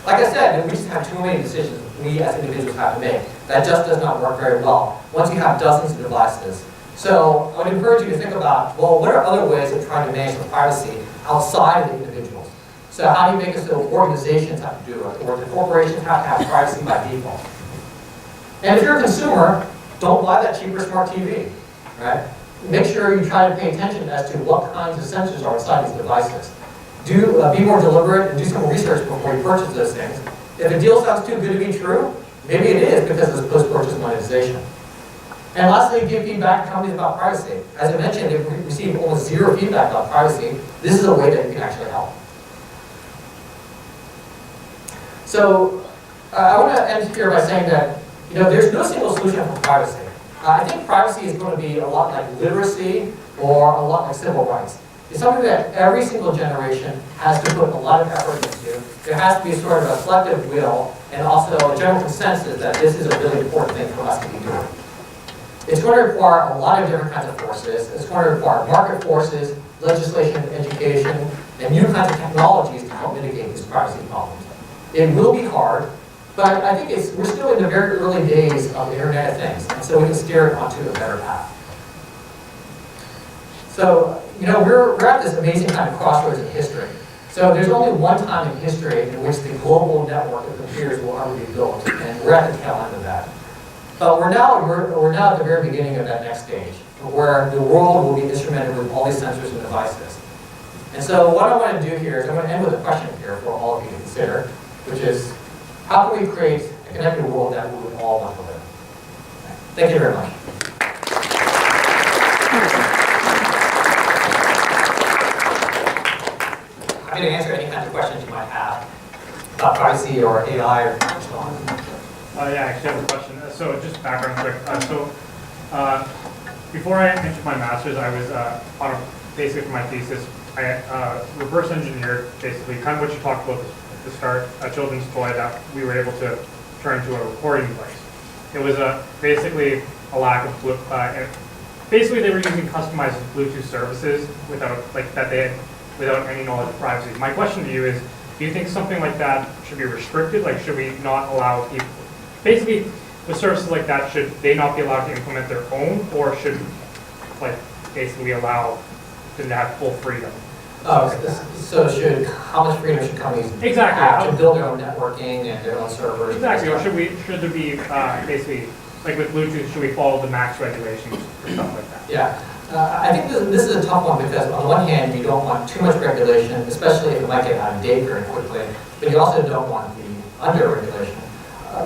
Like I said, we just have too many decisions we as individuals have to make. That just does not work very well once you have dozens of devices. So I would encourage you to think about, well, what are other ways of trying to manage the privacy outside of the individuals? So how do you make it so organizations have to do it, or the corporations have to have privacy by default? And if you're a consumer, don't buy that cheaper smart TV, right? Make sure you try to pay attention as to what kinds of sensors are inside these devices. Be more deliberate and do some research before you purchase those things. If a deal sounds too good to be true, maybe it is because of this post-purchase monetization. And lastly, give feedback to companies about privacy. As I mentioned, if we receive almost zero feedback about privacy, this is a way that you can actually help. So I want to end here by saying that there's no single solution for privacy. I think privacy is going to be a lot like literacy or a lot like civil rights. It's something that every single generation has to put a lot of effort into. There has to be sort of a collective will and also a general consensus that this is a really important thing for us to be doing. It's going to require a lot of different kinds of forces. It's going to require market forces, legislation, education, and new kinds of technologies to help mitigate these privacy problems. It will be hard, but I think we're still in the very early days of the Internet of Things, and so we can steer it onto a better path. So, we're at this amazing kind of crossroads in history. So there's only one time in history in which the global network of computers will ever be built, and we're at the tail end of that. But we're now at the very beginning of that next stage, where the world will be instrumented with all these sensors and devices. And so what I want to do here is I'm going to end with a question here for all of you to consider, which is, how can we create a connected world that we would all want to live in? Thank you very much. I'm going to answer any kinds of questions you might have about privacy or AI or so on. Yeah, I actually have a question. So just background quick. Before I entered my master's, I was basically for my thesis, I reverse engineered basically kind of what you talked about at the start, a children's toy that we were able to turn into a recording device. It was basically a lack of basically they were using customized Bluetooth services without any knowledge of privacy. My question to you is, do you think something like that should be restricted? Like, should we not allow people? Basically, with services like that, should they not be allowed to implement their own, or should, basically allow them to have full freedom? So how much freedom should companies have to build their own networking and their own servers? Exactly. Or should there be basically, like with Bluetooth, should we follow the max regulations or stuff like that? Yeah. I think this is a tough one because on the one hand, you don't want too much regulation, especially if it might get out of date very quickly, but you also don't want the under-regulation.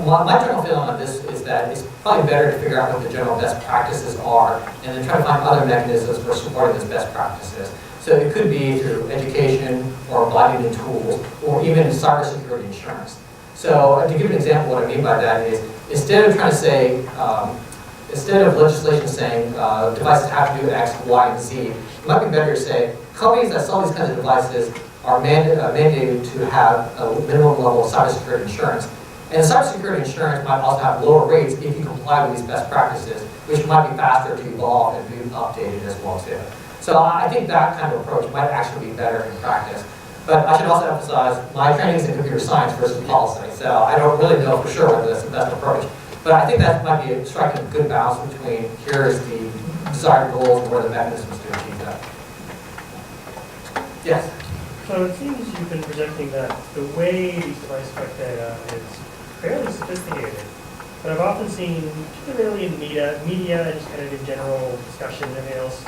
My general feeling on this is that it's probably better to figure out what the general best practices are and then try to find other mechanisms for supporting those best practices. So it could be through education or blocking in tools or even cybersecurity insurance. So to give an example, what I mean by that is instead of trying to say, instead of legislation saying devices have to do X, Y, and Z, it might be better to say companies that sell these kinds of devices are mandated to have a minimum level of cybersecurity insurance. And cybersecurity insurance might also have lower rates if you comply with these best practices, which might be faster to evolve and be updated as well too. So I think that kind of approach might actually be better in practice. But I should also emphasize my training is in computer science versus policy, so I don't really know for sure whether that's the best approach. But I think that might be striking a good balance between here is the desired goals and what are the mechanisms to achieve that. Yes? So it seems you've been presenting that the way these devices collect data is fairly sophisticated. But I've often seen, particularly in media and just kind of in general discussion and everything else,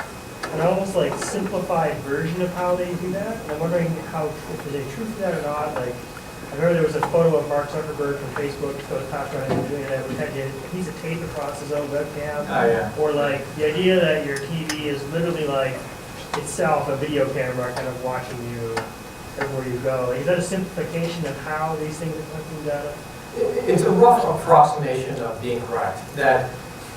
an almost like simplified version of how they do that. And I'm wondering if there's any truth to that or not. Like, I remember there was a photo of Mark Zuckerberg from Facebook that was passed around and doing it, which had a piece of tape across his own webcam. Oh, yeah. Or like the idea that your TV is literally like itself a video camera kind of watching you everywhere you go. Like, is that a simplification of how these things are collecting data? It's a rough approximation of being correct. That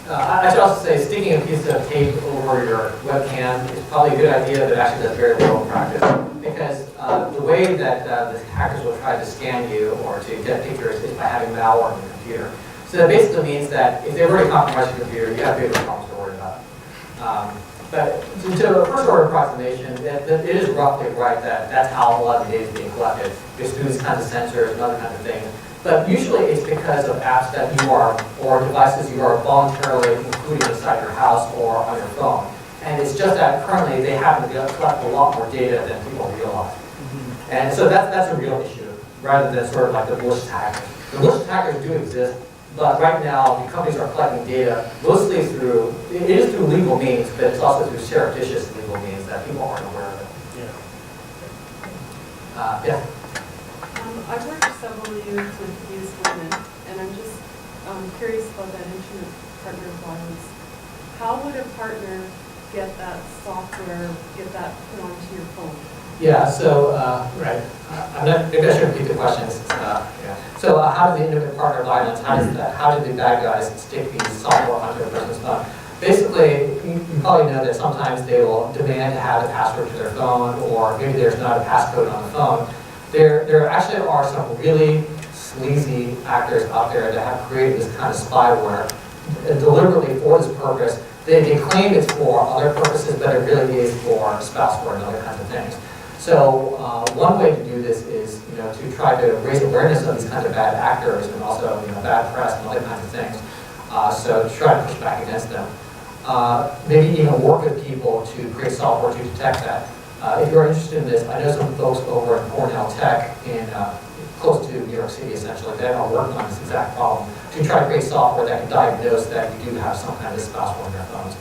I should also say sticking a piece of tape over your webcam is probably a good idea, but actually that's very little in practice. Because the way that the hackers will try to scan you or to get pictures is by having malware on your computer. So that basically means that if they've already compromised your computer, you have bigger problems to worry about. But to a first order approximation, it is roughly right that that's how a lot of the data is being collected. It's through these kinds of sensors and other kinds of things. But usually it's because of apps that you are, or devices you are voluntarily including inside your house or on your phone. And it's just that currently they happen to collect a lot more data than people realize. And so that's a real issue, rather than sort of like the malicious hackers. The malicious hackers do exist, but right now the companies are collecting data mostly through, it is through legal means, but it's also through surreptitious legal means that people aren't aware of it. Yeah. I've worked for several years with youth women, and I'm just curious about that intimate partner violence. How would a partner get that software, get that put onto your phone? Yeah, so, right. Maybe I should repeat the questions. So how does the intimate partner violence, how do the bad guys stick these software onto a person's phone? Basically, you probably know that sometimes they will demand to have the password to their phone, or maybe there's not a passcode on the phone. There actually are some really sleazy actors out there that have created this kind of spyware deliberately for this purpose. They claim it's for other purposes, but it really is for spouseware and other kinds of things. So one way to do this is, to try to raise awareness of these kinds of bad actors and also, bad press and other kinds of things. So to try to push back against them. Maybe even work with people to create software to detect that. If you're interested in this, I know some folks over at Cornell Tech in close to New York City, essentially, that are working on this exact problem to try to create software that can diagnose that you do have some kind of spouseware on your phones.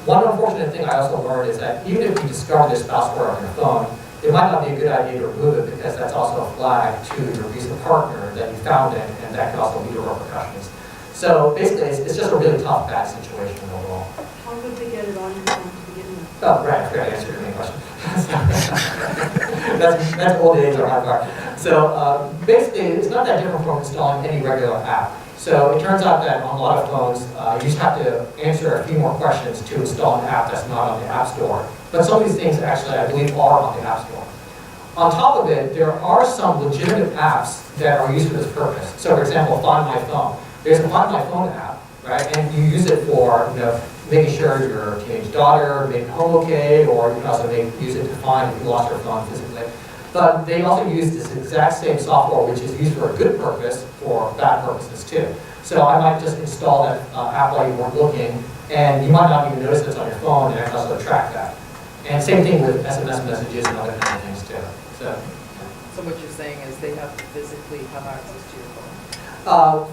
One unfortunate thing I also learned is that even if you discover this spouseware on your phone, it might not be a good idea to remove it because that's also a flag to your abusive partner that you found it, and that can also lead to repercussions. So basically, it's just a really tough, bad situation overall. How would they get it on your phone to begin with? Oh, right, I forgot to answer your main question. that's old age or high bar. So basically, it's not that different from installing any regular app. So it turns out that on a lot of phones, you just have to answer a few more questions to install an app that's not on the App Store. But some of these things actually, I believe, are on the App Store. On top of it, there are some legitimate apps that are used for this purpose. So for example, Find My Phone. There's a Find My Phone app, right? And you use it for, making sure your teenage daughter made it home okay, or you can also use it to find if you lost your phone physically. But they also use this exact same software, which is used for a good purpose, for bad purposes too. So I might just install that app while you weren't looking, and you might not even notice it's on your phone, and I can also track that. And same thing with SMS messages and other kinds of things too. So what you're saying is they have to physically have access to your phone?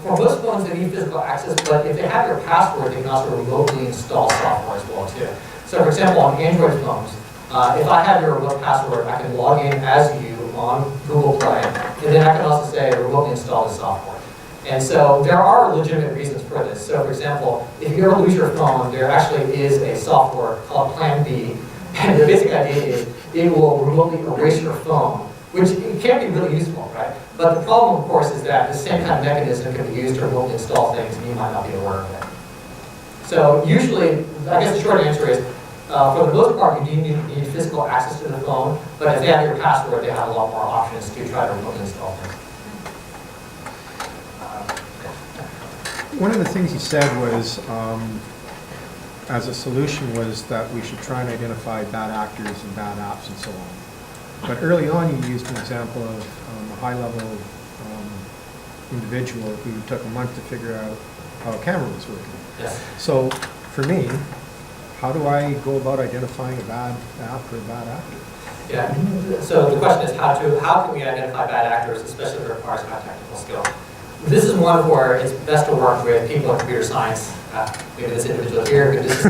For most phones, they need physical access, but if they have your password, they can also remotely install software as well too. So for example, on Android phones, if I have your remote password, I can log in as you on Google Play, and then I can also say remotely install the software. And so there are legitimate reasons for this. So for example, if you ever lose your phone, there actually is a software called Plan B, and the basic idea is it will remotely erase your phone, which can be really useful, right? But the problem, of course, is that the same kind of mechanism can be used to remotely install things, and you might not be aware of it. So usually, I guess the short answer is, for the most part, you do need physical access to the phone, but if they have your password, they have a lot more options to try to remotely install things. One of the things he said was, as a solution, was that we should try and identify bad actors and bad apps and so on. But early on, you used an example of a high-level individual who took a month to figure out how a camera was working. Yes. So, for me, how do I go about identifying a bad app or a bad actor? Yeah. So the question is how can we identify bad actors, especially if it requires high technical skill? This is one where it's best to work with people in computer science. Maybe this individual here, maybe this is to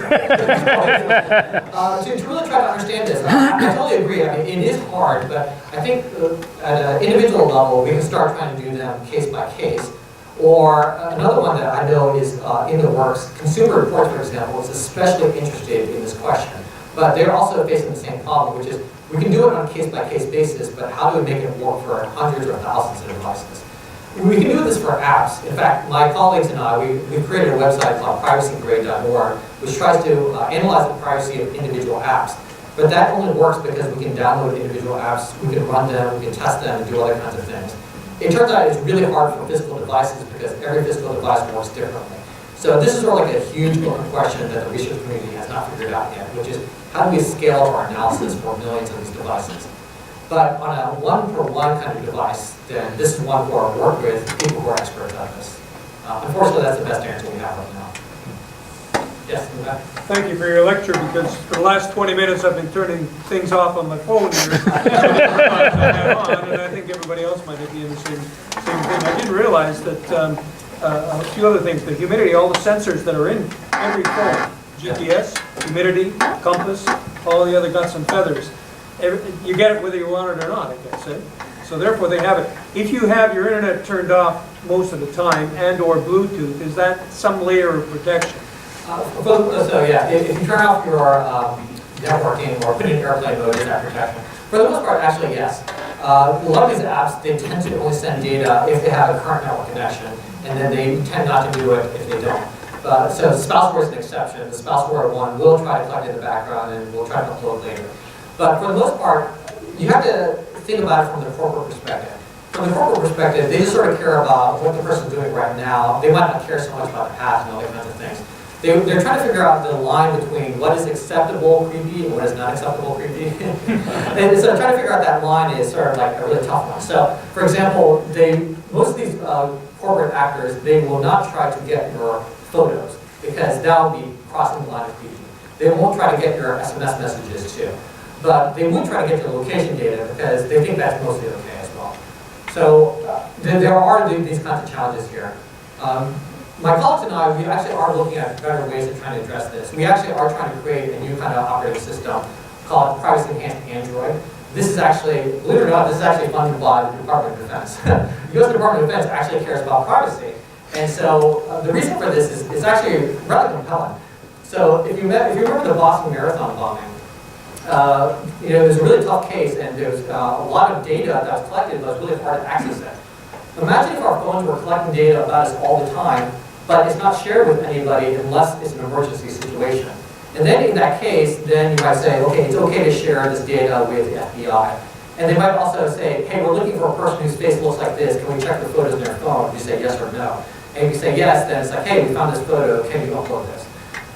really try to understand this. I totally agree. I mean, it is hard, but I think at an individual level, we can start trying to do them case by case. Or another one that I know is in the works, Consumer Reports, for example, is especially interested in this question. But they're also facing the same problem, which is we can do it on a case-by-case basis, but how do we make it work for hundreds or thousands of devices? We can do this for apps. In fact, my colleagues and I, we've created a website called privacygrade.org, which tries to analyze the privacy of individual apps. But that only works because we can download individual apps, we can run them, we can test them, and do other kinds of things. It turns out it's really hard for physical devices because every physical device works differently. So this is sort of like a huge open question that the research community has not figured out yet, which is how do we scale our analysis for millions of these devices? But on a one-for-one kind of device, then this is one for our work with people who are experts at this. Unfortunately, that's the best answer we have right now. Yes, in the back. Thank you for your lecture, because for the last 20 minutes I've been turning things off on my phone here. And I think everybody else might be in the same thing. I didn't realize that a few other things, the humidity, all the sensors that are in every phone, GPS, humidity, compass, all the other guts and feathers, you get it whether you want it or not, I guess. Eh? So therefore they have it. If you have your internet turned off most of the time and or Bluetooth, is that some layer of protection? So yeah, if you turn off your networking or put it in airplane mode, is that protection? For the most part, actually, yes. A lot of these apps, they tend to only send data if they have a current network connection, and then they tend not to do it if they don't. So spouseware is an exception. The spouseware one will try to collect in the background and we'll try to upload later. But for the most part, you have to think about it from the corporate perspective. From the corporate perspective, they just sort of care about what the person's doing right now. They might not care so much about the past and all those kinds of things. They're trying to figure out the line between what is acceptable creepy and what is not acceptable creepy. And so trying to figure out that line is sort of like a really tough one. So, for example, most of these corporate actors, they will not try to get your photos because that will be crossing the line of creepy. They won't try to get your SMS messages too. But they will try to get your location data because they think that's mostly okay as well. So there are these kinds of challenges here. My colleagues and I, we actually are looking at better ways of trying to address this. We actually are trying to create a new kind of operating system called Privacy Enhanced Android. This is actually, believe it or not, this is actually funded by the Department of Defense. The U.S. Department of Defense actually cares about privacy. And so the reason for this is actually rather compelling. So if you remember the Boston Marathon bombing, it was a really tough case, and there was a lot of data that was collected, but it was really hard to access it. Imagine if our phones were collecting data about us all the time, but it's not shared with anybody unless it's an emergency situation. And then in that case, then you might say, okay, it's okay to share this data with the FBI. And they might also say, hey, we're looking for a person whose face looks like this. Can we check the photos in their phone? You say yes or no. And if you say yes, then it's like, hey, we found this photo. Can you upload this?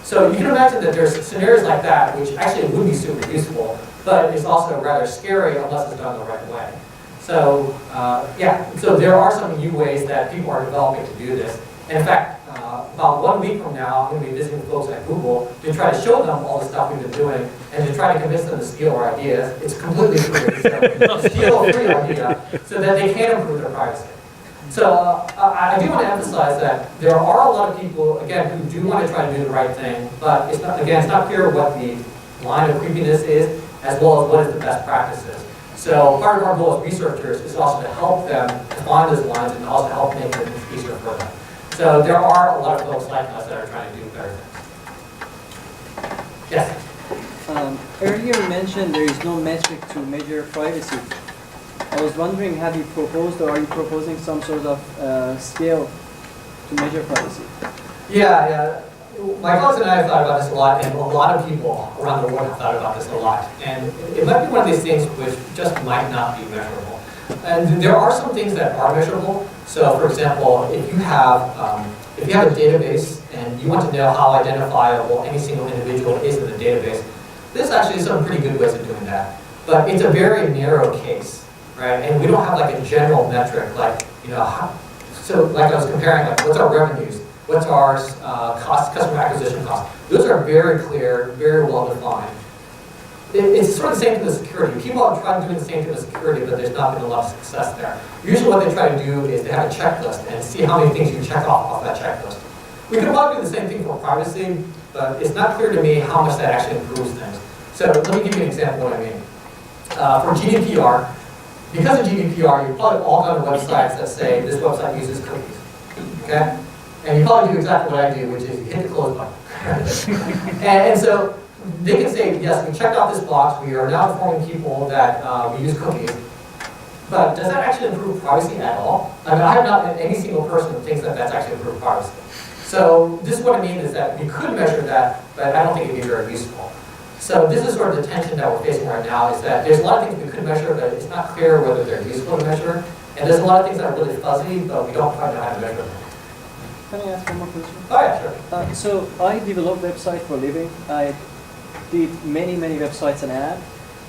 So you can imagine that there's scenarios like that, which actually would be super useful, but it's also rather scary unless it's done the right way. So so there are some new ways that people are developing to do this. And in fact, about 1 week from now, I'm going to be visiting folks at Google to try to show them all the stuff we've been doing and to try to convince them to steal our ideas. It's completely free. So steal a free idea so that they can improve their privacy. So I do want to emphasize that there are a lot of people, again, who do want to try to do the right thing, but it's not clear what the line of creepiness is, as well as what is the best practices. So part of our goal as researchers is also to help them define those lines and also help make them easier for them. So there are a lot of folks like us that are trying to do better things. Yes? Earlier you mentioned there is no metric to measure privacy. I was wondering, have you proposed or are you proposing some sort of scale to measure privacy? Yeah. My colleagues and I have thought about this a lot, and a lot of people around the world have thought about this a lot. And it might be one of these things which just might not be measurable. And there are some things that are measurable. So, for example, if you have a database and you want to know how identifiable any single individual is in the database, there's actually some pretty good ways of doing that. But it's a very narrow case, right? And we don't have like a general metric, like, so like I was comparing, like, what's our revenues? What's our customer acquisition cost? Those are very clear, very well defined. It's sort of the same thing with security. People are trying to do the same thing with security, but there's not been a lot of success there. Usually what they try to do is they have a checklist and see how many things you check off that checklist. We could probably do the same thing for privacy, but it's not clear to me how much that actually improves things. So let me give you an example of what I mean. For GDPR, because of GDPR, you've probably all gone to websites that say this website uses cookies. Okay? And you probably do exactly what I do, which is you hit the close button. and so they can say, yes, we checked off this box, we are now informing people that we use cookies. But does that actually improve privacy at all? I mean, I have not met any single person who thinks that that's actually improved privacy. So this is what I mean is that we could measure that, but I don't think it would be very useful. So this is sort of the tension that we're facing right now, is that there's a lot of things we could measure, but it's not clear whether they're useful to measure. And there's a lot of things that are really fuzzy, but we don't quite know how to measure them. Can I ask one more question? Oh, yeah, sure. So I develop websites for a living. I did many websites and apps,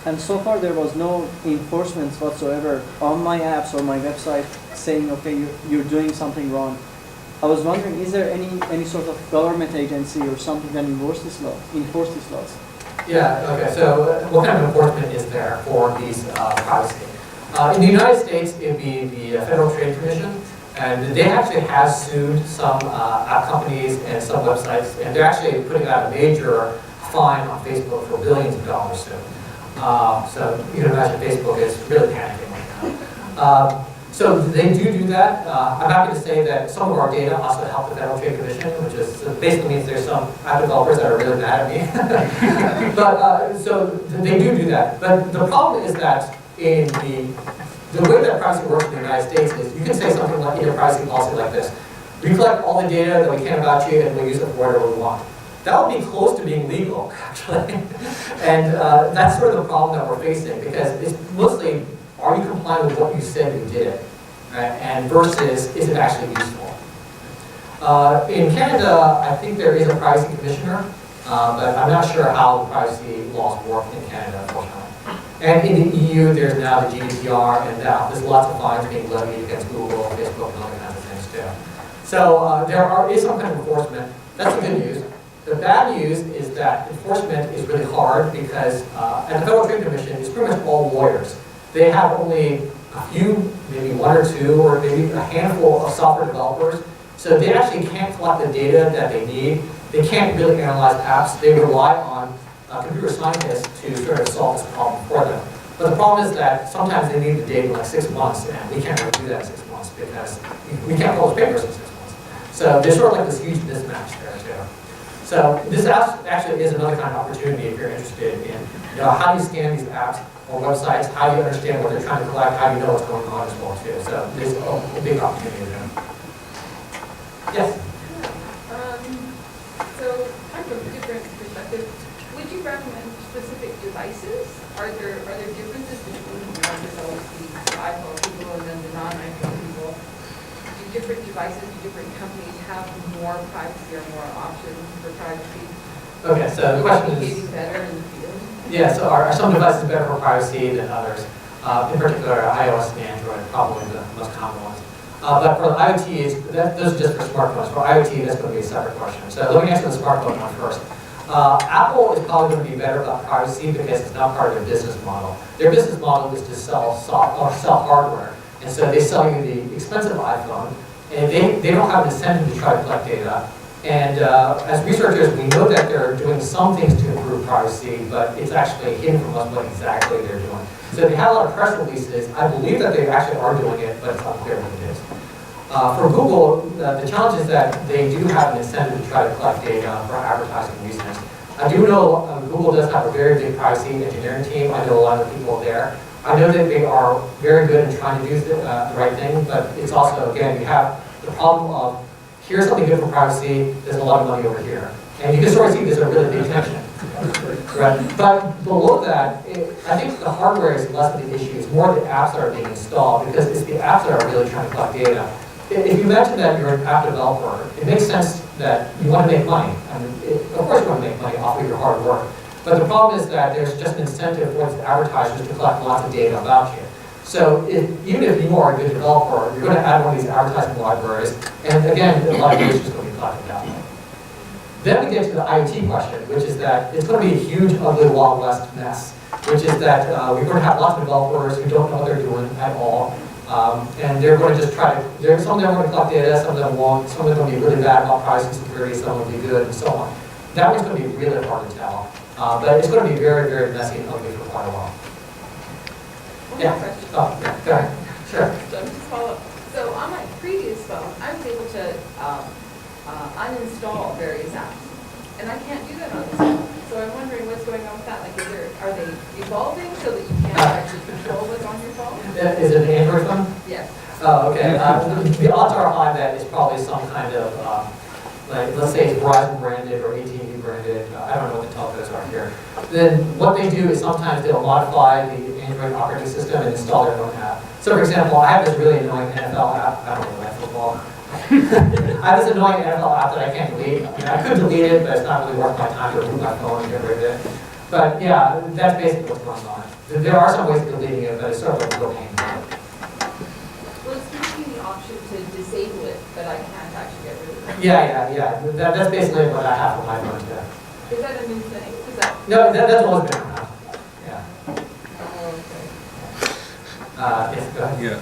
and so far there was no enforcement whatsoever on my apps or my website saying, okay, you're doing something wrong. I was wondering, is there any sort of government agency or something that enforce these laws? Yeah, okay, so what kind of enforcement is there for these privacy? In the United States, it'd be the Federal Trade Commission, and they actually have sued some app companies and some websites, and they're actually putting out a major fine on Facebook for billions of dollars soon. So you can imagine Facebook is really panicking right now. So they do that. I'm happy to say that some of our data also help the Federal Trade Commission, which is basically means there's some app developers that are really mad at me. But so they do that. But the problem is that in the way that privacy works in the United States is you can say something like in a privacy policy like this: we collect all the data that we can about you and we use it for whatever we want. That would be close to being legal, actually. And that's sort of the problem that we're facing, because it's mostly, are you complying with what you said you did? Right? And versus, is it actually useful? In Canada, I think there is a privacy commissioner, but I'm not sure how the privacy laws work in Canada, unfortunately. And in the EU, there's now the GDPR, and there's lots of fines being levied against Google, Facebook, and other kinds of things too. So there is some kind of enforcement. That's the good news. The bad news is that enforcement is really hard because at the Federal Trade Commission, it's pretty much all lawyers. They have only a few, maybe one or two, or maybe a handful of software developers. So they actually can't collect the data that they need. They can't really analyze apps. They rely on computer scientists to sort of solve this problem for them. But the problem is that sometimes they need the data in like 6 months, and we can't really do that in 6 months because we can't publish papers in 6 months. So there's sort of like this huge mismatch there too. So this actually is another kind of opportunity if you're interested in, how do you scan these apps or websites, how do you understand what they're trying to collect, how do you know what's going on as well too. So there's a big opportunity there. Yes? So kind of a different perspective. Would you recommend specific devices? Are there differences between there's always the iPhone people and then the non-iPhone people? Do different devices, do different companies have more privacy or more options for privacy? Okay, so the question is, getting better in the field? yeah, so are some devices better for privacy than others? In particular, iOS and Android are probably the most common ones. But for IoTs, those are just for smartphones. For IoT, that's going to be a separate question. So let me answer the smartphone one first. Apple is probably going to be better about privacy because it's not part of their business model. Their business model is to sell hardware. And so they sell you the expensive iPhone, and they don't have an incentive to try to collect data. And as researchers, we know that they're doing some things to improve privacy, but it's actually hidden from us what exactly they're doing. So they have a lot of press releases. I believe that they actually are doing it, but it's unclear what it is. For Google, the challenge is that they do have an incentive to try to collect data for advertising reasons. I do know Google does have a very big privacy engineering team. I know a lot of the people there. I know that they are very good in trying to do the right thing, but it's also, again, you have the problem of, here's something good for privacy, there's a lot of money over here. And you can sort of see there's a really big tension. Right? But below that, I think the hardware is less of the issue. It's more the apps that are being installed, because it's the apps that are really trying to collect data. If you imagine that you're an app developer, it makes sense that you want to make money. I mean, of course you want to make money off of your hard work. But the problem is that there's just an incentive for the advertisers to collect lots of data about you. So even if you are a good developer, you're going to add one of these advertising libraries, and again, a lot of data is just going to be collected that way. Then we get to the IoT question, which is that it's going to be a huge, ugly, Wild West mess, which is that we're going to have lots of developers who don't know what they're doing at all. And they're going to just try to, some of them are going to collect data, some of them won't, some of them will be really bad about privacy and security, some will be good, and so on. That one's going to be really hard to tell. But it's going to be very, very messy and ugly for quite a while. Yeah. Oh, yeah, go ahead. Sure. So just follow up. So on my previous phone, I was able to uninstall various apps. And I can't do that on this phone. So I'm wondering what's going on with that. Like, are they evolving so that you can't actually control what's on your phone? Is it an Android phone? Yes. Oh, okay. The odds are high that it's probably some kind of, like, let's say it's Verizon branded or AT&T branded. I don't know what the telcos are here. Then what they do is sometimes they'll modify the Android operating system and install their own app. So for example, I have this really annoying NFL app. I don't really like football. I have this annoying NFL app that I can't delete. I mean, I could delete it, but it's not really worth my time to remove my phone and get rid of it. But yeah, that's basically what's going on. There are some ways of deleting it, but it's sort of like a real pain. Well, it's giving me the option to disable it, but I can't actually get rid of it. Yeah. That's basically what I have on my phone, yeah. Is that a new thing? Is that? No, that's always been around. Yeah. Oh, okay. Yes, go ahead. Yeah.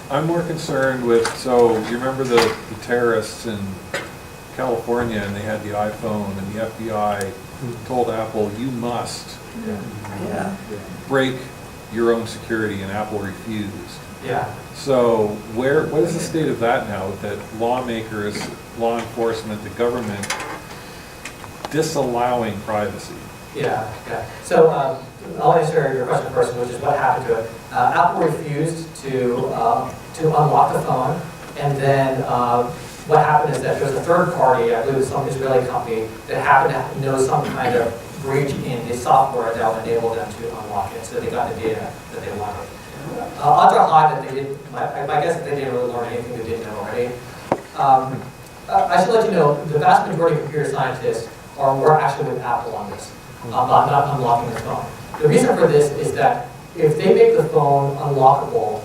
I'm more concerned with, so you remember the terrorists in California, and they had the iPhone, and the FBI told Apple, you must break your own security, and Apple refused. Yeah. So what is the state of that now, that lawmakers, law enforcement, the government disallowing privacy? Yeah. So I'll answer your question first, which is what happened to it. Apple refused to unlock the phone, and then what happened is that there was a third party, I believe it was some Israeli company, that happened to know some kind of breach in the software that would enable them to unlock it, so they got the data that they wanted. Odds are high that they didn't, my guess is they didn't really learn anything they didn't know already. I should let you know, the vast majority of computer scientists were actually with Apple on this, about not unlocking the phone. The reason for this is that if they make the phone unlockable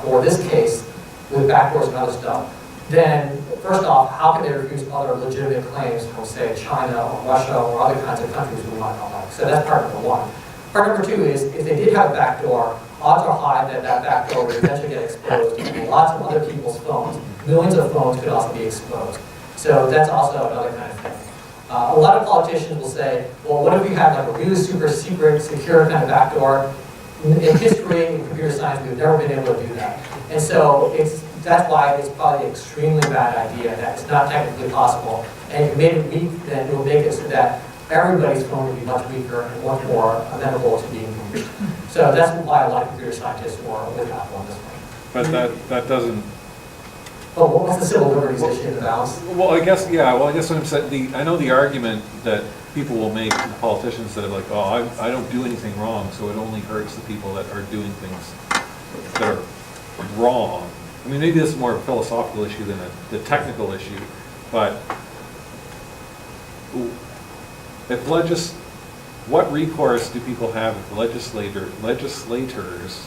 for this case with backdoors and other stuff, then first off, how can they refuse other legitimate claims from, say, China or Russia or other kinds of countries we might not like? So that's part number one. Part number two is, if they did have a backdoor, odds are high that that backdoor would eventually get exposed to lots of other people's phones. Millions of phones could also be exposed. So that's also another kind of thing. A lot of politicians will say, well, what if we had like a really super secret, secure kind of backdoor? In history, in computer science, we've never been able to do that. And so that's why it's probably an extremely bad idea that it's not technically possible. And if you made it weak, then it will make it so that everybody's phone would be much weaker and much more amenable to being breached. So that's why a lot of computer scientists were with Apple on this one. But that doesn't. Oh, what was the civil liberties issue in the balance? Well, I guess what I'm saying, I know the argument that people will make to the politicians that are like, oh, I don't do anything wrong, so it only hurts the people that are doing things that are wrong. I mean, maybe this is more of a philosophical issue than the technical issue, but what recourse do people have if legislators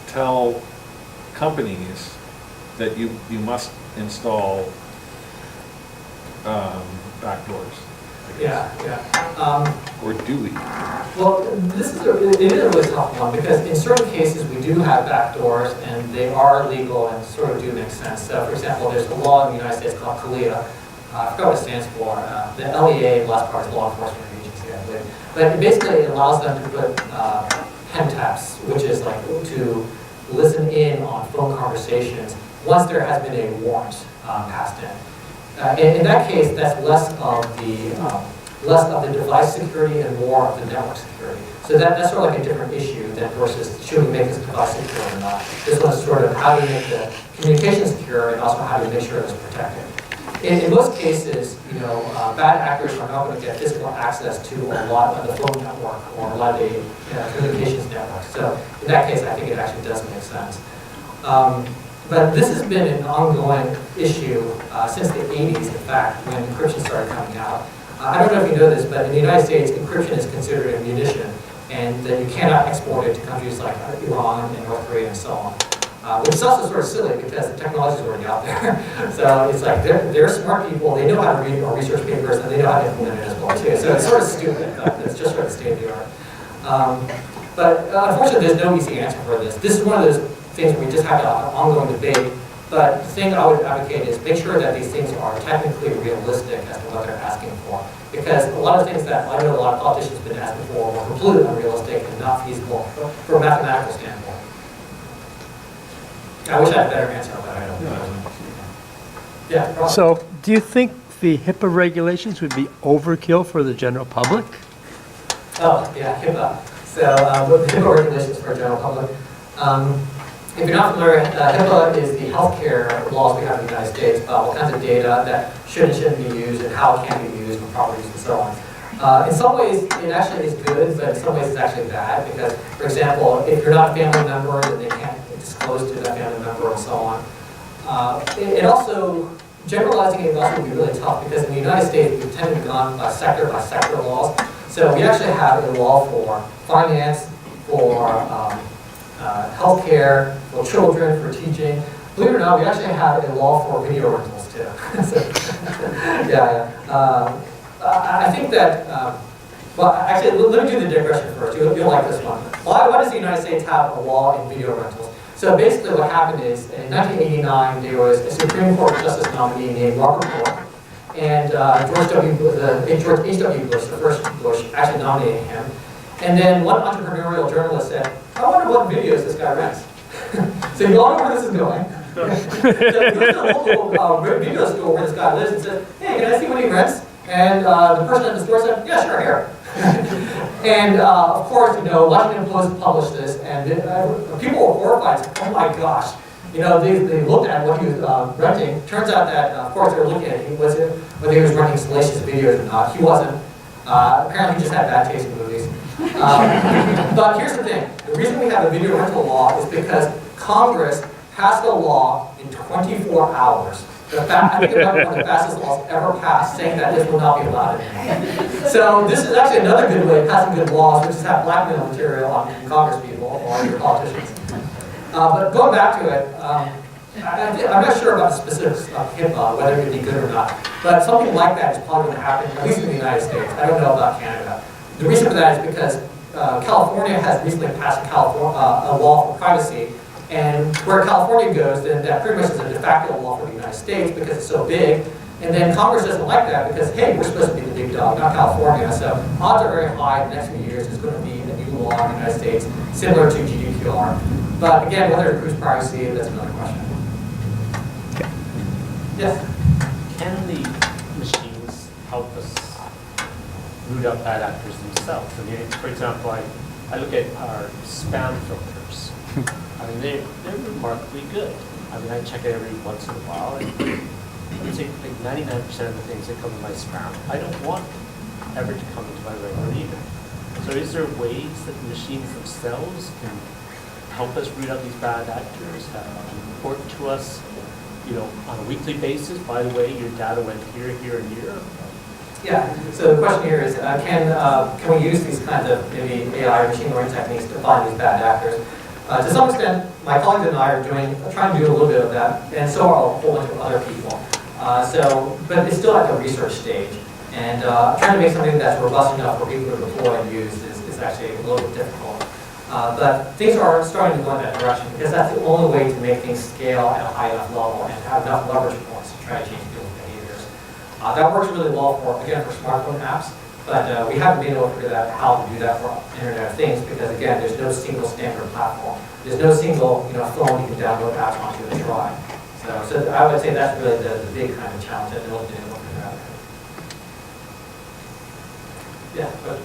tell companies that you must install backdoors? Or do we? Well, it is a really tough one, because in certain cases we do have backdoors and they are legal and sort of do make sense. So, for example, there's a law in the United States called CALEA. I forgot what it stands for. The LEA, the last part, is Law Enforcement Agency, I believe. But it basically allows them to put pen taps, which is like to listen in on phone conversations once there has been a warrant passed in. In that case, that's less of the device security and more of the network security. So that's sort of like a different issue than versus should we make this device secure or not. This one's sort of how do you make the communication secure and also how do you make sure it's protected. In most cases, bad actors are not going to get physical access to a lot of the phone network or a lot of the communications network. So in that case, I think it actually does make sense. But this has been an ongoing issue since the 80s, in fact, when encryption started coming out. I don't know if you know this, but in the United States, encryption is considered a munition, and that you cannot export it to countries like Iran and North Korea and so on. Which is also sort of silly because the technology is already out there. So it's like they're smart people, they know how to read our research papers, and they know how to implement it as well too. So it's sort of stupid, but it's just sort of state of the art. But unfortunately, there's no easy answer for this. This is one of those things where we just have an ongoing debate. But the thing I would advocate is make sure that these things are technically realistic as to what they're asking for. Because a lot of things that I know a lot of politicians have been asking for were completely unrealistic and not feasible from a mathematical standpoint. I wish I had a better answer, but I don't know. Yeah, probably. So, do you think the HIPAA regulations would be overkill for the general public? Oh, yeah, HIPAA. So, the HIPAA regulations for the general public. If you're not familiar, HIPAA is the healthcare laws we have in the United States about what kinds of data that should and shouldn't be used and how it can be used for proper use and so on. In some ways, it actually is good, but in some ways it's actually bad because, for example, if you're not a family member, then they can't disclose to that family member and so on. It also, generalizing it also would be really tough because in the United States, we've tended to gone by sector laws. So we actually have a law for finance, for healthcare, for children, for teaching. Believe it or not, we actually have a law for video rentals too. So, I think that, well, actually, let me do the digression first. You'll like this one. Why does the United States have a law in video rentals? So basically what happened is, in 1989, there was a Supreme Court Justice nominee named Robert Moore, and George H.W. Bush, the first Bush, actually nominated him. And then one entrepreneurial journalist said, I wonder what videos this guy rents. So you all know where this is going. So he goes to the local video store where this guy lives and said, hey, can I see what he rents? And the person at the store said, yeah, sure, here. And of course, Washington Post published this, and people were horrified. Said, oh my gosh. They looked at what he was renting. Turns out that, of course, they were looking at whether he was renting salacious videos or not. He wasn't. Apparently, he just had bad taste in movies. But here's the thing. The reason we have a video rental law is because Congress passed a law in 24 hours. I think it might be one of the fastest laws ever passed, saying that this will not be allowed anymore. So this is actually another good way of passing good laws, which is have blackmail material on Congress people or your politicians. But going back to it, I'm not sure about the specifics of HIPAA, whether it would be good or not. But something like that is probably going to happen, at least in the United States. I don't know about Canada. The reason for that is because California has recently passed a law for privacy. And where California goes, then that pretty much is a de facto law for the United States because it's so big. And then Congress doesn't like that because, hey, we're supposed to be the big dog, not California. So odds are very high in the next few years there's going to be a new law in the United States similar to GDPR. But again, whether it improves privacy, that's another question. Yes? Can the machines help us root out bad actors themselves? I mean, for example, I look at our spam filters. I mean, they're remarkably good. I mean, I check it every once in a while. And I would say like 99% of the things that come in my spam, I don't want ever to come into my regular email. So is there ways that the machines themselves can help us root out these bad actors, report to us, on a weekly basis, by the way, your data went here, here, and here? Yeah, so the question here is, can we use these kinds of maybe AI or machine learning techniques to find these bad actors? To some extent, my colleagues and I are trying to do a little bit of that, and so are a whole bunch of other people. But it's still at the research stage, and trying to make something that's robust enough for people to deploy and use is actually a little bit difficult. But things are starting to go in that direction because that's the only way to make things scale at a high enough level and have enough leverage points to try to change people's behaviors. That works really well for smartphone apps. But we haven't been able to figure out how to do that for Internet of Things because, again, there's no single standard platform. There's no single phone you can download apps onto and try. So I would say that's really the big kind of challenge that they're looking to figure out. Yeah, but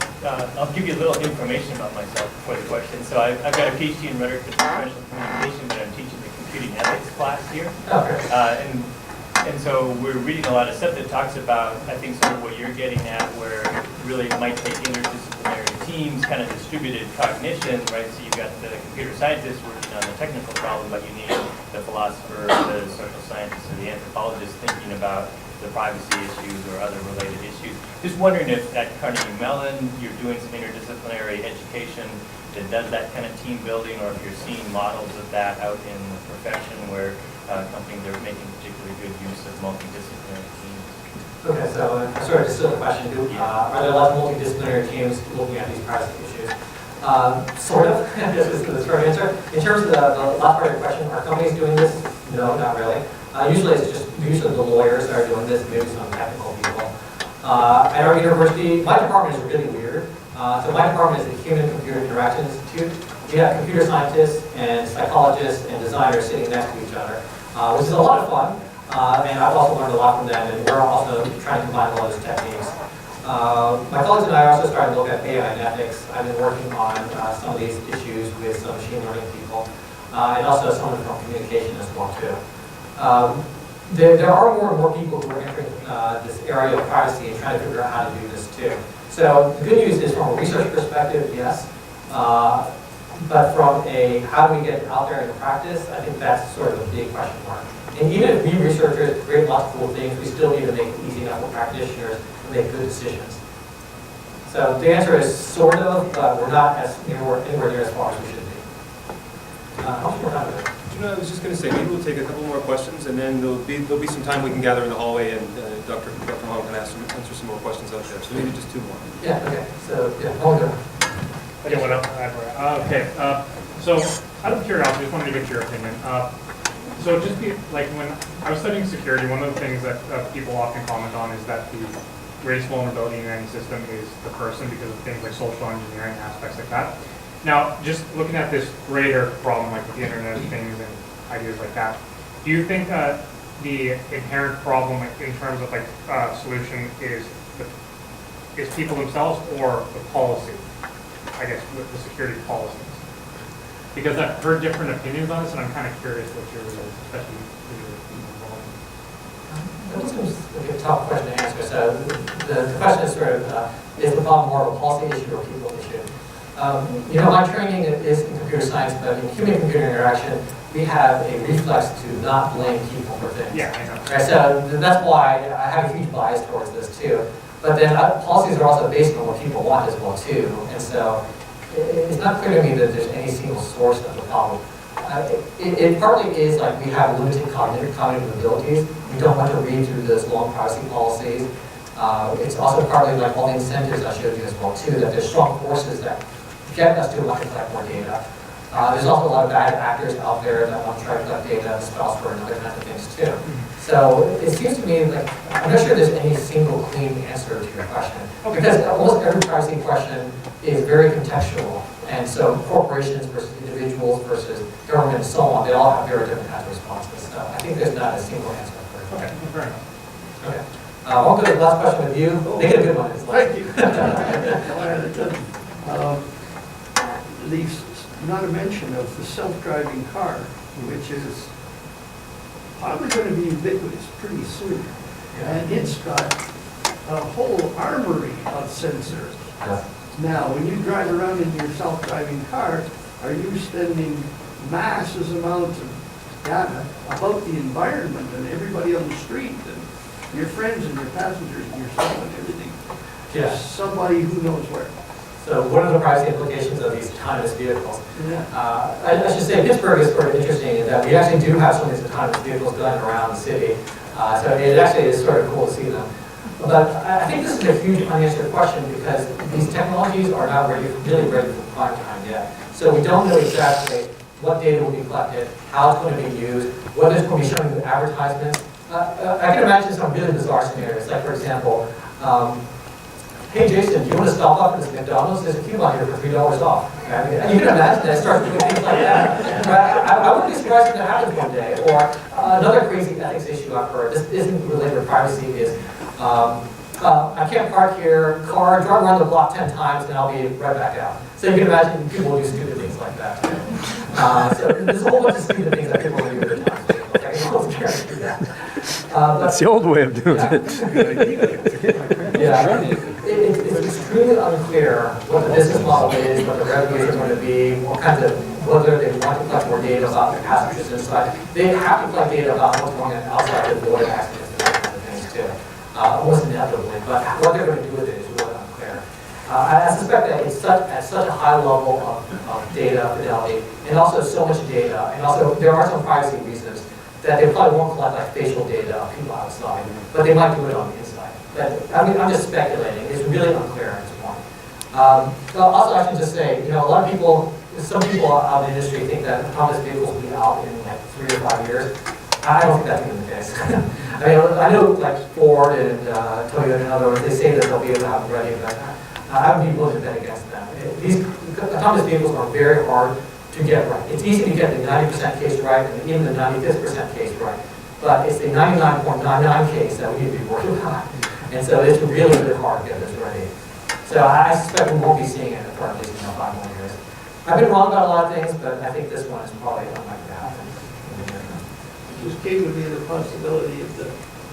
I'll give you a little information about myself before the question. So I've got a PhD in rhetoric and professional communication, but I'm teaching the computing ethics class here. Okay. And so we're reading a lot of stuff that talks about, I think, sort of what you're getting at, where really it might take interdisciplinary teams, kind of distributed cognition, right? So you've got the computer scientists working on the technical problem, but you need the philosopher, the social scientist, or the anthropologist thinking about the privacy issues or other related issues. Just wondering if at Carnegie Mellon you're doing some interdisciplinary education that does that kind of team building, or if you're seeing models of that out in the profession where companies are making particularly good use of multidisciplinary teams. Okay, so sort of distill the question, are there lots of multidisciplinary teams looking at these privacy issues? Sort of, this is the short answer. In terms of the last part of your question, are companies doing this? No, not really. Usually it's just the lawyers that are doing this, maybe some technical people. At our university, my department is really weird. So my department is the Human-Computer Interaction Institute. We have computer scientists and psychologists and designers sitting next to each other, which is a lot of fun. And I've also learned a lot from them, and we're also trying to combine a lot of those techniques. My colleagues and I are also starting to look at AI and ethics. I've been working on some of these issues with some machine learning people, and also some of them from communication as well too. There are more and more people who are entering this area of privacy and trying to figure out how to do this too. So the good news is, from a research perspective, yes. But from a how do we get it out there in practice, I think that's sort of a big question mark. And even if we researchers create lots of cool things, we still need to make it easy enough for practitioners to make good decisions. So the answer is sort of, but we're not anywhere near as far as we should be. How much more time is there? I was just going to say, maybe we'll take a couple more questions, and then there'll be some time we can gather in the hallway, and Dr. Hong can answer some more questions out there. So maybe just two more. Yeah, okay. So, yeah, hold on. Anyone else? Okay, so out of curiosity, just wanted to get your opinion. So just like when I was studying security, one of the things that people often comment on is that the greatest vulnerability in any system is the person because of things like social engineering aspects like that. Now, just looking at this greater problem, like with the Internet of Things and ideas like that, do you think the inherent problem in terms of like solution is people themselves or the policy? I guess with the security policies, because I've heard different opinions on this, and I'm kind of curious what yours is, especially That seems like a tough question to answer. So the question is sort of, is the problem more of a policy issue or people issue? My training is in computer science, but in human-computer interaction, we have a reflex to not blame people for things. Yeah, I know. Right, so that's why I have a huge bias towards this too. But then policies are also based on what people want as well too. And so it's not clear to me that there's any single source of the problem. It partly is like we have limited cognitive abilities. We don't want to read through those long privacy policies. It's also partly like all the incentives I showed you as well too, that there's strong forces that get us to want to collect more data. There's also a lot of bad actors out there that want to try to collect data, spouse for and other kinds of things too. So it seems to me like, I'm not sure there's any single clean answer to your question. Because almost every privacy question is very contextual. And so corporations versus individuals versus government and so on, they all have very different kinds of responses. So I think there's not a single answer for it. Okay, fair enough. Okay. I'll go to the last question with you. Make it a good one. Thank you. Not a mention of the self-driving car, which is probably going to be ubiquitous pretty soon. And it's got a whole armory of sensors. Now, when you drive around in your self-driving car, are you spending massive amounts of data about the environment and everybody on the street and your friends and your passengers and yourself and everything? Yeah. Somebody who knows where. So what are the privacy implications of these autonomous vehicles? I should say Pittsburgh is sort of interesting in that we actually do have some of these autonomous vehicles going around the city. So it actually is sort of cool to see them. But I think this is a huge unanswered question because these technologies are not really ready for prime time yet. So we don't know exactly what data will be collected, how it's going to be used, whether it's going to be showing you advertisements. I can imagine some really bizarre scenarios, like for example, hey Jason, do you want to stop off at this McDonald's? There's a coupon here for $3 off. And you can imagine that it starts doing things like that. I wouldn't be surprised if that happens one day. Or another crazy ethics issue I've heard, this isn't related to privacy, is I can't park here, drive around the block 10 times, and I'll be right back out. So you can imagine people do stupid things like that. So there's a whole bunch of stupid things that people do at the time. That's the old way of doing it. It's extremely unclear what the business model is, what the revenues are going to be, what kinds of, whether they want to collect more data about their passengers inside. They have to collect data about what's going on outside to avoid accidents and other kinds of things too. Almost inevitably, but what they're going to do with it is really unclear. I suspect that it's at such a high level of data fidelity, and also so much data, and also there are some privacy reasons that they probably won't collect like facial data of people outside, but they might do it on the inside. But I mean, I'm just speculating. It's really unclear at this point. Also, I should just say, a lot of people, some people out in the industry think that autonomous vehicles will be out in like 3 or 5 years. I don't think that's even the case. I know like Ford and Toyota and others, they say that they'll be able to have them ready, but I would be willing to bet against them. These autonomous vehicles are very hard to get right. It's easy to get the 90% case right and even the 95th% case right, but it's the 99.99 case that we need to be working on. And so it's really, really hard to get this ready. So I suspect we won't be seeing it for at least 5 more years. I've been wrong about a lot of things, but I think this one is probably unlikely to happen. Just came to me the possibility of the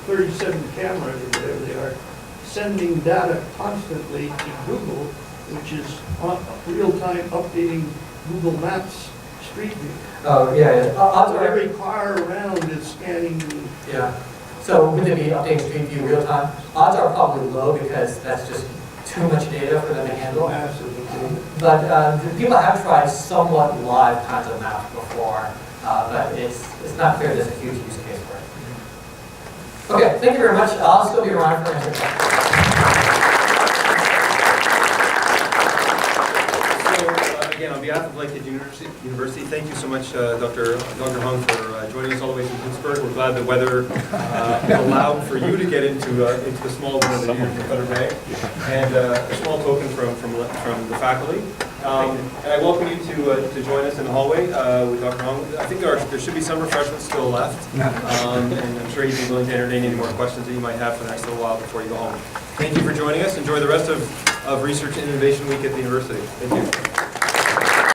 37 cameras or whatever they are sending data constantly to Google, which is real-time updating Google Maps Street View. Oh, yeah, odds So are, every car around is scanning the yeah. So would they be updating Street View real time? Odds are probably low because that's just too much data for them to handle. massive data. But people have tried somewhat live kinds of maps before, but it's not clear there's a huge use case for it. Okay, thank you very much. I'll still be around for answering questions. Again, on behalf of Lakehead University, thank you so much, Dr. Hung, for joining us all the way from Pittsburgh. We're glad the weather allowed for you to get into the small one of the Feather Bay, and a small token from the faculty. And I welcome you to join us in the hallway with Dr. Hung. I think there should be some refreshments still left, and I'm sure he'd be willing to entertain any more questions that you might have for the next little while before you go home. Thank you for joining us. Enjoy the rest of Research and Innovation Week at the university. Thank you.